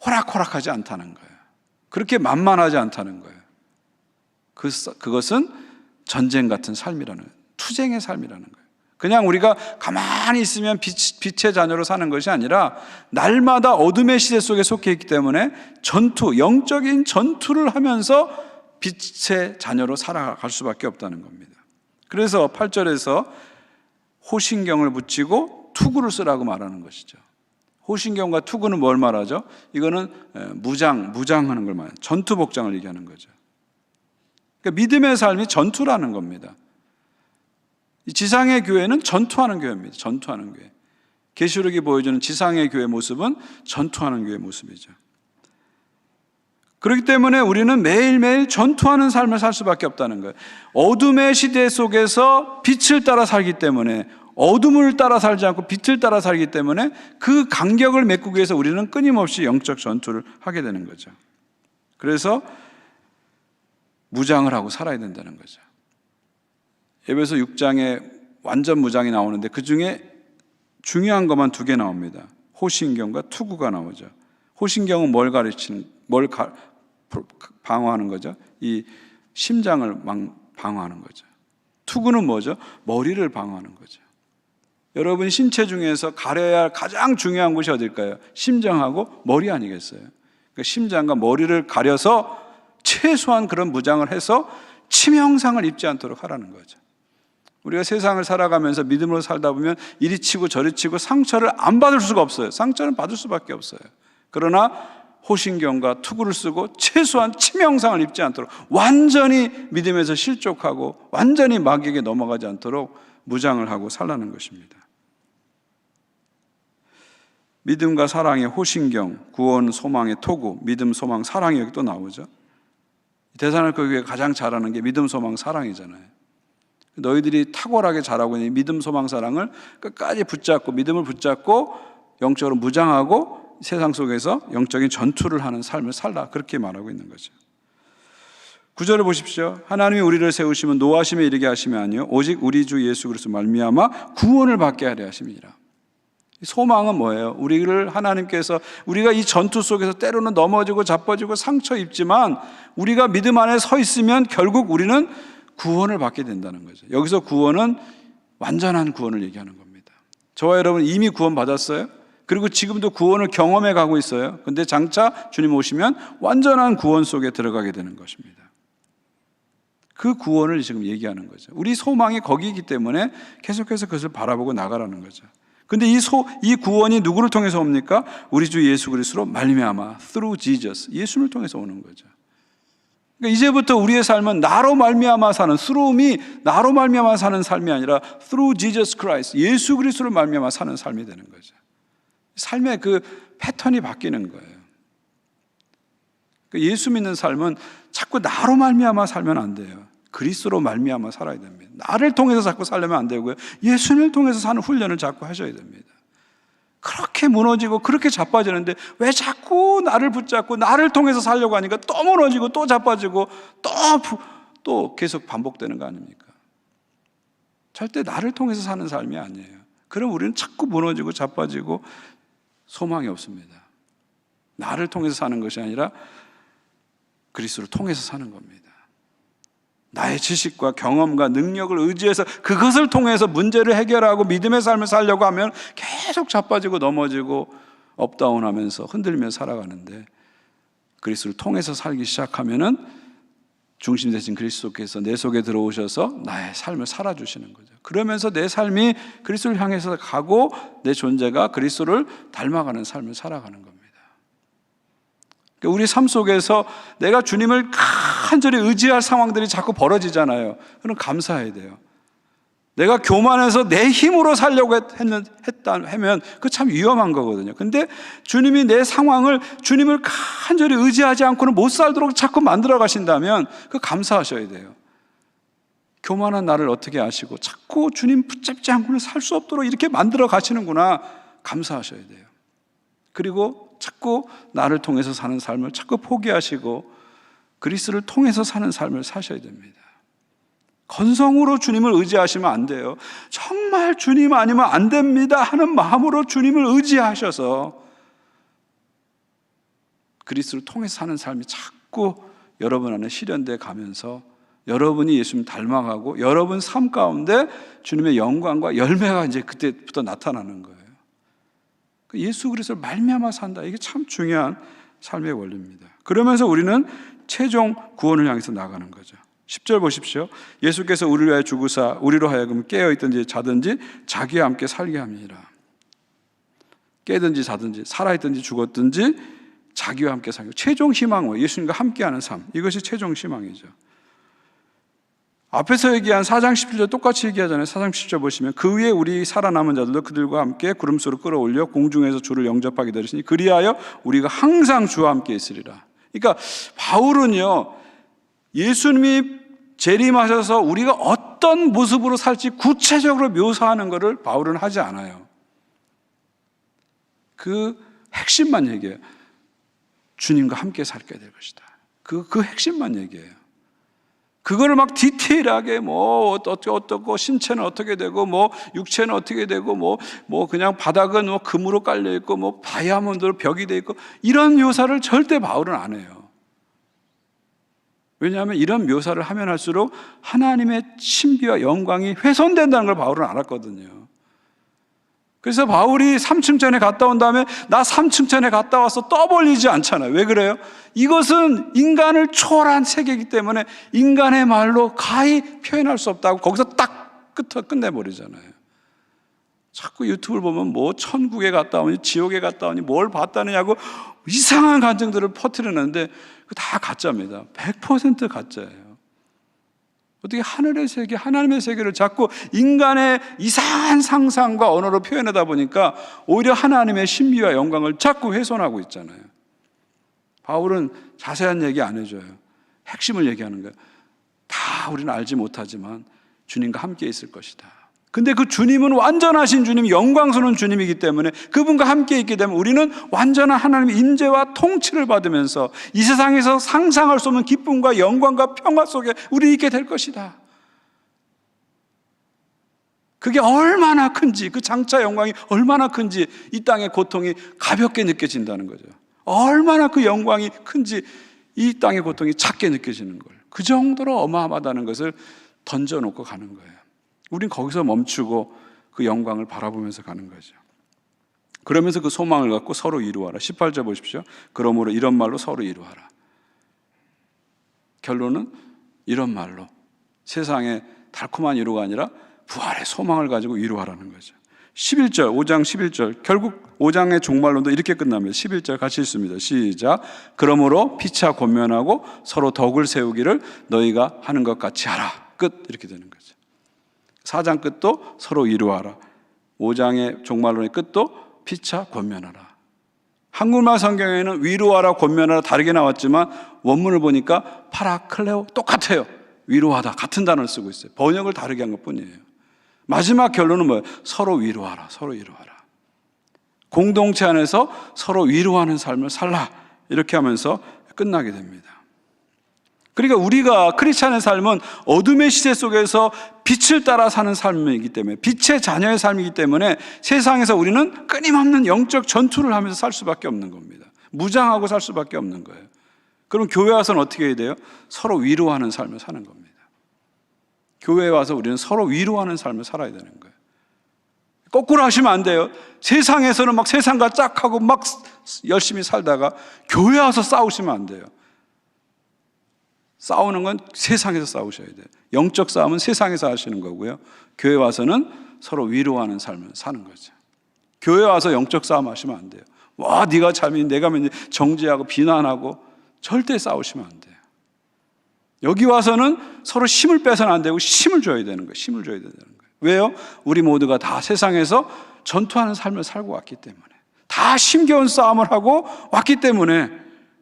호락호락하지 않다는 거예요. 그렇게 만만하지 않다는 거예요. 그것은 전쟁 같은 삶이라는, 투쟁의 삶이라는 거예요. 그냥 우리가 가만히 있으면 빛의 자녀로 사는 것이 아니라 날마다 어둠의 시대 속에 속해 있기 때문에 영적인 전투를 하면서 빛의 자녀로 살아갈 수밖에 없다는 겁니다. 그래서 8절에서 호신경을 붙이고 투구를 쓰라고 말하는 것이죠. 호신경과 투구는 뭘 말하죠? 이거는 무장하는 걸 말해요. 전투 복장을 얘기하는 거죠. 그러니까 믿음의 삶이 전투라는 겁니다. 지상의 교회는 전투하는 교회입니다. 전투하는 교회. 계시록이 보여주는 지상의 교회 모습은 전투하는 교회 모습이죠. 그렇기 때문에 우리는 매일매일 전투하는 삶을 살 수밖에 없다는 거예요. 어둠의 시대 속에서 빛을 따라 살기 때문에, 어둠을 따라 살지 않고 빛을 따라 살기 때문에 그 간격을 메꾸기 위해서 우리는 끊임없이 영적 전투를 하게 되는 거죠. 그래서 무장을 하고 살아야 된다는 거죠. 에베소 6장에 완전 무장이 나오는데 그 중에 중요한 것만 2개 나옵니다. 호신경과 투구가 나오죠. 호신경은 뭘 방어하는 거죠? 이 심장을 방어하는 거죠. 투구는 뭐죠? 머리를 방어하는 거죠. 여러분 신체 중에서 가려야 할 가장 중요한 곳이 어딜까요? 심장하고 머리 아니겠어요? 그러니까 심장과 머리를 가려서 최소한 그런 무장을 해서 치명상을 입지 않도록 하라는 거죠. 우리가 세상을 살아가면서 믿음으로 살다 보면 이리 치고 저리 치고 상처를 안 받을 수가 없어요. 상처는 받을 수밖에 없어요. 그러나 호신경과 투구를 쓰고 최소한 치명상을 입지 않도록 완전히 믿음에서 실족하고 완전히 마귀에게 넘어가지 않도록 무장을 하고 살라는 것입니다. 믿음과 사랑의 호신경, 구원, 소망의 토구, 믿음, 소망, 사랑이 여기 또 나오죠. 데살로니가 교회가 가장 잘하는 게 믿음, 소망, 사랑이잖아요. 너희들이 탁월하게 잘하고 있는 믿음, 소망, 사랑을 끝까지 붙잡고 믿음을 붙잡고 영적으로 무장하고 세상 속에서 영적인 전투를 하는 삶을 살라, 그렇게 말하고 있는 거죠. 9절을 보십시오. 하나님이 우리를 세우시면 노하심에 이르게 하심이 아니요 오직 우리 주 예수 그리스도 말미암아 구원을 받게 하려 하심이니라. 소망은 뭐예요? 우리를 하나님께서, 우리가 이 전투 속에서 때로는 넘어지고 자빠지고 상처 입지만 우리가 믿음 안에 서 있으면 결국 우리는 구원을 받게 된다는 거죠. 여기서 구원은 완전한 구원을 얘기하는 겁니다. 저와 여러분 이미 구원 받았어요. 그리고 지금도 구원을 경험해 가고 있어요. 근데 장차 주님 오시면 완전한 구원 속에 들어가게 되는 것입니다. 그 구원을 지금 얘기하는 거죠. 우리 소망이 거기이기 때문에 계속해서 그것을 바라보고 나가라는 거죠. 근데 이 구원이 누구를 통해서 옵니까? 우리 주 예수 그리스도로 말미암아, through Jesus, 예수를 통해서 오는 거죠. 그러니까 이제부터 우리의 삶은 나로 말미암아 사는, through이 나로 말미암아 사는 삶이 아니라 through Jesus Christ, 예수 그리스도를 말미암아 사는 삶이 되는 거죠. 삶의 그 패턴이 바뀌는 거예요. 그러니까 예수 믿는 삶은 자꾸 나로 말미암아 살면 안 돼요. 그리스도로 말미암아 살아야 됩니다. 나를 통해서 자꾸 살려면 안 되고요. 예수님을 통해서 사는 훈련을 자꾸 하셔야 됩니다. 그렇게 무너지고 그렇게 자빠지는데 왜 자꾸 나를 붙잡고 나를 통해서 살려고 하니까 또 무너지고 또 자빠지고 또 계속 반복되는 거 아닙니까? 절대 나를 통해서 사는 삶이 아니에요. 그럼 우리는 자꾸 무너지고 자빠지고 소망이 없습니다. 나를 통해서 사는 것이 아니라 그리스도를 통해서 사는 겁니다. 나의 지식과 경험과 능력을 의지해서 그것을 통해서 문제를 해결하고 믿음의 삶을 살려고 하면 계속 자빠지고 넘어지고 업다운하면서 흔들며 살아가는데, 그리스도를 통해서 살기 시작하면은 중심 되신 그리스도께서 내 속에 들어오셔서 나의 삶을 살아주시는 거죠. 그러면서 내 삶이 그리스도를 향해서 가고 내 존재가 그리스도를 닮아가는 삶을 살아가는 겁니다. 우리 삶 속에서 내가 주님을 간절히 의지할 상황들이 자꾸 벌어지잖아요. 그럼 감사해야 돼요. 내가 교만해서 내 힘으로 살려고 하면 그거 참 위험한 거거든요. 근데 주님이 내 상황을 주님을 간절히 의지하지 않고는 못 살도록 자꾸 만들어 가신다면 그거 감사하셔야 돼요. 교만한 나를 어떻게 아시고 자꾸 주님 붙잡지 않고는 살 수 없도록 이렇게 만들어 가시는구나, 감사하셔야 돼요. 그리고 자꾸 나를 통해서 사는 삶을 자꾸 포기하시고 그리스도를 통해서 사는 삶을 사셔야 됩니다. 건성으로 주님을 의지하시면 안 돼요. 정말 주님 아니면 안 됩니다 하는 마음으로 주님을 의지하셔서 그리스도를 통해서 사는 삶이 자꾸 여러분 안에 실현돼 가면서 여러분이 예수님 닮아가고 여러분 삶 가운데 주님의 영광과 열매가 이제 그때부터 나타나는 거예요. 예수 그리스도를 말미암아 산다. 이게 참 중요한 삶의 원리입니다. 그러면서 우리는 최종 구원을 향해서 나가는 거죠. 10절 보십시오. 예수께서 우리를 위하여 죽으사 우리로 하여금 깨어있든지 자든지 자기와 함께 살게 함이니라. 깨든지 자든지 살아있든지 죽었든지 자기와 함께 살게. 최종 희망은 예수님과 함께하는 삶. 이것이 최종 희망이죠. 앞에서 얘기한 4장 17절 똑같이 얘기하잖아요. 4장 17절 보시면 그 위에 우리 살아남은 자들도 그들과 함께 구름수로 끌어올려 공중에서 주를 영접하게 되시니 그리하여 우리가 항상 주와 함께 있으리라. 그러니까 바울은요, 예수님이 재림하셔서 우리가 어떤 모습으로 살지 구체적으로 묘사하는 것을 바울은 하지 않아요. 그 핵심만 얘기해요. 주님과 함께 살게 될 것이다. 그 핵심만 얘기해요. 그거를 막 디테일하게 뭐 어떻고 신체는 어떻게 되고 뭐 육체는 어떻게 되고 뭐 그냥 바닥은 뭐 금으로 깔려 있고 뭐 다이아몬드로 벽이 돼 있고 이런 묘사를 절대 바울은 안 해요. 왜냐하면 이런 묘사를 하면 할수록 하나님의 신비와 영광이 훼손된다는 걸 바울은 알았거든요. 그래서 바울이 3층 전에 갔다 온 다음에 나 3층 전에 갔다 와서 떠벌리지 않잖아요. 왜 그래요? 이것은 인간을 초월한 세계이기 때문에 인간의 말로 가히 표현할 수 없다고 거기서 딱 끝내버리잖아요. 자꾸 유튜브를 보면 뭐 천국에 갔다 오니 지옥에 갔다 오니 뭘 봤다느냐고 이상한 간증들을 퍼뜨리는데 그거 다 가짜입니다. 100% 가짜예요. 어떻게 하늘의 세계, 하나님의 세계를 자꾸 인간의 이상한 상상과 언어로 표현하다 보니까 오히려 하나님의 신비와 영광을 자꾸 훼손하고 있잖아요. 바울은 자세한 얘기 안 해줘요. 핵심을 얘기하는 거예요. 다 우리는 알지 못하지만 주님과 함께 있을 것이다. 근데 그 주님은 완전하신 주님, 영광스러운 주님이기 때문에 그분과 함께 있게 되면 우리는 완전한 하나님의 임재와 통치를 받으면서 이 세상에서 상상할 수 없는 기쁨과 영광과 평화 속에 우리 있게 될 것이다. 그게 얼마나 큰지, 그 장차 영광이 얼마나 큰지 이 땅의 고통이 가볍게 느껴진다는 거죠. 얼마나 그 영광이 큰지 이 땅의 고통이 작게 느껴지는 걸. 그 정도로 어마어마하다는 것을 던져놓고 가는 거예요. 우린 거기서 멈추고 그 영광을 바라보면서 가는 거죠. 그러면서 그 소망을 갖고 서로 이루어라. 18절 보십시오. 그러므로 이런 말로 서로 이루어라. 결론은 이런 말로 세상의 달콤한 위로가 아니라 부활의 소망을 가지고 위로하라는 거죠. 11절, 5장 11절, 결국 5장의 종말론도 이렇게 끝납니다. 11절 같이 읽습니다. 시작. 그러므로 피차 권면하고 서로 덕을 세우기를 너희가 하는 것 같이 하라. 끝. 이렇게 되는 거죠. 4장 끝도 서로 위로하라. 5장의 종말론의 끝도 피차 권면하라. 한국말 성경에는 위로하라, 권면하라 다르게 나왔지만 원문을 보니까 파라클레오 똑같아요. 위로하다 같은 단어를 쓰고 있어요. 번역을 다르게 한 것뿐이에요. 마지막 결론은 뭐예요? 서로 위로하라, 서로 위로하라. 공동체 안에서 서로 위로하는 삶을 살라. 이렇게 하면서 끝나게 됩니다. 그러니까 우리가 크리스찬의 삶은 어둠의 시대 속에서 빛을 따라 사는 삶이기 때문에, 빛의 자녀의 삶이기 때문에 세상에서 우리는 끊임없는 영적 전투를 하면서 살 수밖에 없는 겁니다. 무장하고 살 수밖에 없는 거예요. 그럼 교회 와서는 어떻게 해야 돼요? 서로 위로하는 삶을 사는 겁니다. 교회에 와서 우리는 서로 위로하는 삶을 살아야 되는 거예요. 거꾸로 하시면 안 돼요. 세상에서는 막 세상과 짝하고 막 열심히 살다가 교회 와서 싸우시면 안 돼요. 싸우는 건 세상에서 싸우셔야 돼요. 영적 싸움은 세상에서 하시는 거고요. 교회 와서는 서로 위로하는 삶을 사는 거죠. 교회 와서 영적 싸움 하시면 안 돼요. 와, 네가 참이 내가 맨날 정죄하고 비난하고 절대 싸우시면 안 돼요. 여기 와서는 서로 힘을 빼서는 안 되고 힘을 줘야 되는 거예요. 힘을 줘야 되는 거예요. 왜요? 우리 모두가 다 세상에서 전투하는 삶을 살고 왔기 때문에, 다 힘겨운 싸움을 하고 왔기 때문에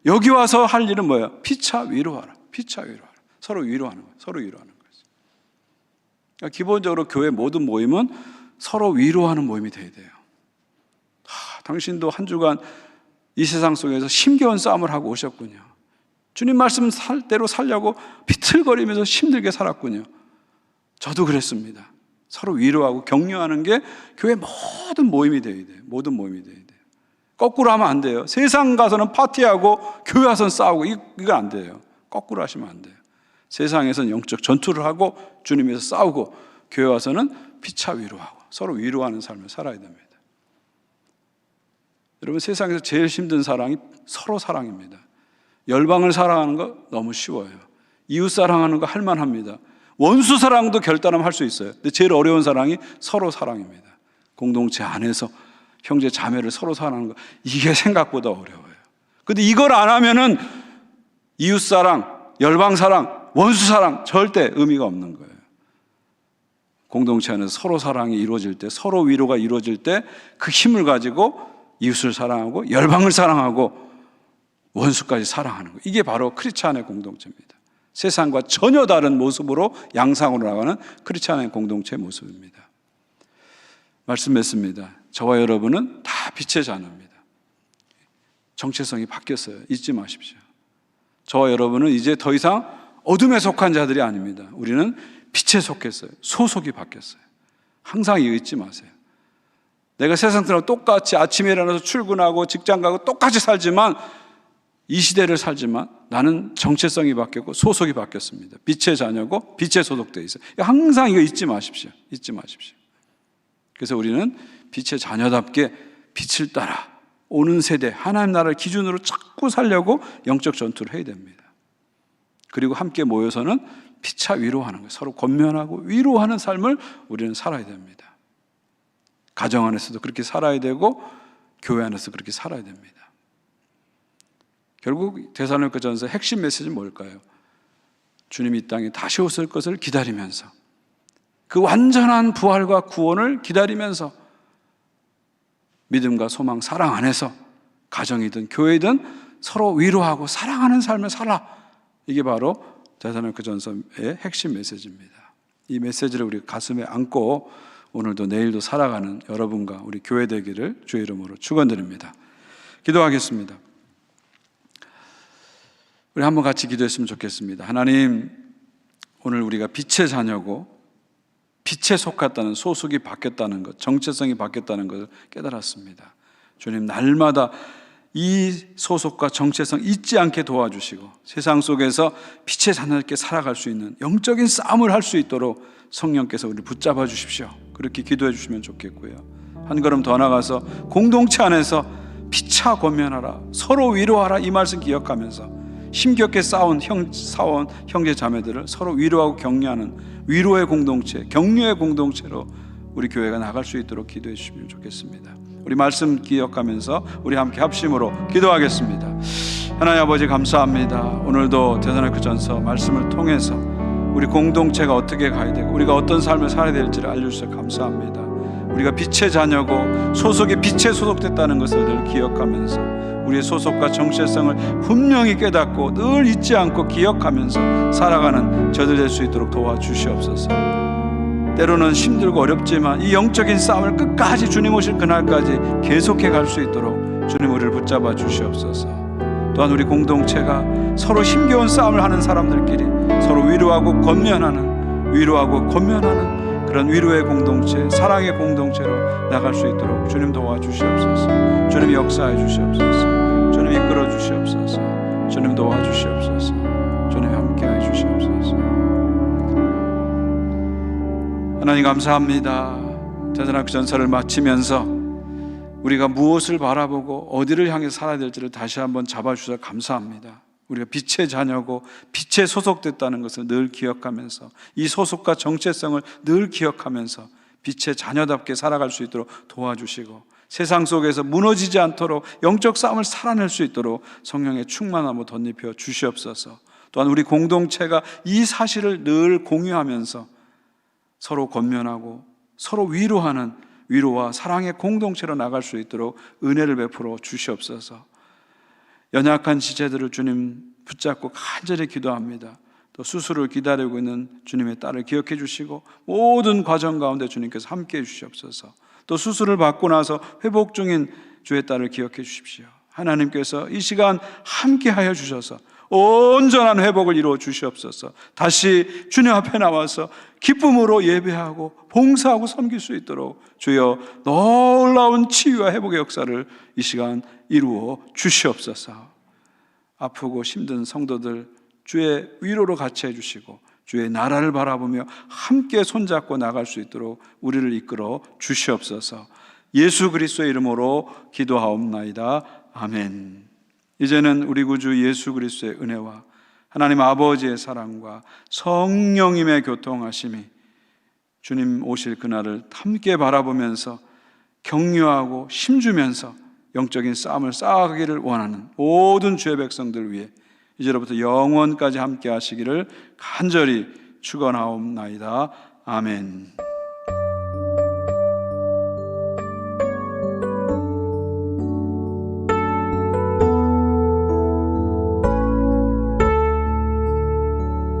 여기 와서 할 일은 뭐예요? 피차 위로하라. 피차 위로하라. 서로 위로하는 거예요. 서로 위로하는 거죠. 그러니까 기본적으로 교회 모든 모임은 서로 위로하는 모임이 돼야 돼요. 당신도 한 주간 이 세상 속에서 힘겨운 싸움을 하고 오셨군요. 주님 말씀 대로 살려고 비틀거리면서 힘들게 살았군요. 저도 그랬습니다. 서로 위로하고 격려하는 게 교회 모든 모임이 돼야 돼요. 모든 모임이 돼야 돼요. 거꾸로 하면 안 돼요. 세상 가서는 파티하고 교회 와서는 싸우고 이거 안 돼요. 거꾸로 하시면 안 돼요. 세상에서는 영적 전투를 하고 주님에서 싸우고 교회 와서는 피차 위로하고 서로 위로하는 삶을 살아야 됩니다. 여러분, 세상에서 제일 힘든 사랑이 서로 사랑입니다. 열방을 사랑하는 거 너무 쉬워요. 이웃 사랑하는 거 할만합니다. 원수 사랑도 결단하면 할 수 있어요. 근데 제일 어려운 사랑이 서로 사랑입니다. 공동체 안에서 형제 자매를 서로 사랑하는 거, 이게 생각보다 어려워요. 근데 이걸 안 하면은 이웃 사랑, 열방 사랑, 원수 사랑 절대 의미가 없는 거예요. 공동체 안에서 서로 사랑이 이루어질 때, 서로 위로가 이루어질 때 그 힘을 가지고 이웃을 사랑하고 열방을 사랑하고 원수까지 사랑하는 거예요. 이게 바로 크리스찬의 공동체입니다. 세상과 전혀 다른 모습으로 양상으로 나가는 크리스찬의 공동체의 모습입니다. 말씀했습니다. 저와 여러분은 다 빛의 자녀입니다. 정체성이 바뀌었어요. 잊지 마십시오. 저와 여러분은 이제 더 이상 어둠에 속한 자들이 아닙니다. 우리는 빛에 속했어요. 소속이 바뀌었어요. 항상 이거 잊지 마세요. 내가 세상 사람과 똑같이 아침에 일어나서 출근하고 직장 가고 똑같이 살지만, 이 시대를 살지만 나는 정체성이 바뀌었고 소속이 바뀌었습니다. 빛의 자녀고 빛에 소속되어 있어요. 항상 이거 잊지 마십시오. 잊지 마십시오. 그래서 우리는 빛의 자녀답게 빛을 따라 오는 세대 하나님 나라를 기준으로 자꾸 살려고 영적 전투를 해야 됩니다. 그리고 함께 모여서는 피차 위로하는 거예요. 서로 권면하고 위로하는 삶을 우리는 살아야 됩니다. 가정 안에서도 그렇게 살아야 되고 교회 안에서 그렇게 살아야 됩니다. 결국 데살로니가전서 핵심 메시지는 뭘까요? 주님이 이 땅에 다시 오실 것을 기다리면서, 그 완전한 부활과 구원을 기다리면서 믿음과 소망, 사랑 안에서 가정이든 교회든 서로 위로하고 사랑하는 삶을 살아. 이게 바로 데살로니가전서의 핵심 메시지입니다. 이 메시지를 우리 가슴에 안고 오늘도 내일도 살아가는 여러분과 우리 교회 되기를 주의 이름으로 축원드립니다. 기도하겠습니다. 우리 한번 같이 기도했으면 좋겠습니다. 하나님, 오늘 우리가 빛의 자녀고 빛에 속했다는, 소속이 바뀌었다는 것, 정체성이 바뀌었다는 것을 깨달았습니다. 주님, 날마다 이 소속과 정체성 잊지 않게 도와주시고 세상 속에서 빛의 자녀답게 살아갈 수 있는 영적인 싸움을 할 수 있도록 성령께서 우리를 붙잡아 주십시오. 그렇게 기도해 주시면 좋겠고요. 한 걸음 더 나가서 공동체 안에서 피차 권면하라, 서로 위로하라, 이 말씀 기억하면서 힘겹게 싸운 형제 자매들을 서로 위로하고 격려하는 위로의 공동체, 격려의 공동체로 우리 교회가 나갈 수 있도록 기도해 주시면 좋겠습니다. 우리 말씀 기억하면서 우리 함께 합심으로 기도하겠습니다. 하나님 아버지, 감사합니다. 오늘도 데살로니가전서 말씀을 통해서 우리 공동체가 어떻게 가야 되고 우리가 어떤 삶을 살아야 될지를 알려주셔서 감사합니다. 우리가 빛의 자녀고 소속이 빛에 소속됐다는 것을 늘 기억하면서 우리의 소속과 정체성을 분명히 깨닫고 늘 잊지 않고 기억하면서 살아가는 저들 될 수 있도록 도와주시옵소서. 때로는 힘들고 어렵지만 이 영적인 싸움을 끝까지 주님 오실 그날까지 계속해 갈 수 있도록 주님 우리를 붙잡아 주시옵소서. 또한 우리 공동체가 서로 힘겨운 싸움을 하는 사람들끼리 서로 위로하고 권면하는 그런 위로의 공동체, 사랑의 공동체로 나갈 수 있도록 주님 도와주시옵소서. 주님 역사해 주시옵소서. 주님 이끌어 주시옵소서. 주님 도와주시옵소서. 주님 함께해 주시옵소서. 하나님 감사합니다. 데살로니가전서를 마치면서 우리가 무엇을 바라보고 어디를 향해 살아야 될지를 다시 한번 잡아주셔서 감사합니다. 우리가 빛의 자녀고 빛에 소속됐다는 것을 늘 기억하면서 이 소속과 정체성을 늘 기억하면서 빛의 자녀답게 살아갈 수 있도록 도와주시고 세상 속에서 무너지지 않도록 영적 싸움을 살아낼 수 있도록 성령의 충만함을 덧입혀 주시옵소서. 또한 우리 공동체가 이 사실을 늘 공유하면서 서로 권면하고 서로 위로하는 위로와 사랑의 공동체로 나갈 수 있도록 은혜를 베풀어 주시옵소서. 연약한 지체들을 주님 붙잡고 간절히 기도합니다. 또 수술을 기다리고 있는 주님의 딸을 기억해 주시고 모든 과정 가운데 주님께서 함께해 주시옵소서. 또 수술을 받고 나서 회복 중인 주의 딸을 기억해 주십시오. 하나님께서 이 시간 함께하여 주셔서 온전한 회복을 이루어 주시옵소서. 다시 주님 앞에 나와서 기쁨으로 예배하고 봉사하고 섬길 수 있도록 주여 놀라운 치유와 회복의 역사를 이 시간 이루어 주시옵소서. 아프고 힘든 성도들 주의 위로로 같이 해주시고 주의 나라를 바라보며 함께 손잡고 나갈 수 있도록 우리를 이끌어 주시옵소서. 예수 그리스도의 이름으로 기도하옵나이다. 아멘. 이제는 우리 구주 예수 그리스도의 은혜와 하나님 아버지의 사랑과 성령님의 교통하심이 주님 오실 그날을 함께 바라보면서 격려하고 힘주면서 영적인 싸움을 쌓아가기를 원하는 모든 주의 백성들 위해 이제로부터 영원까지 함께 하시기를 간절히 축원하옵나이다. 아멘.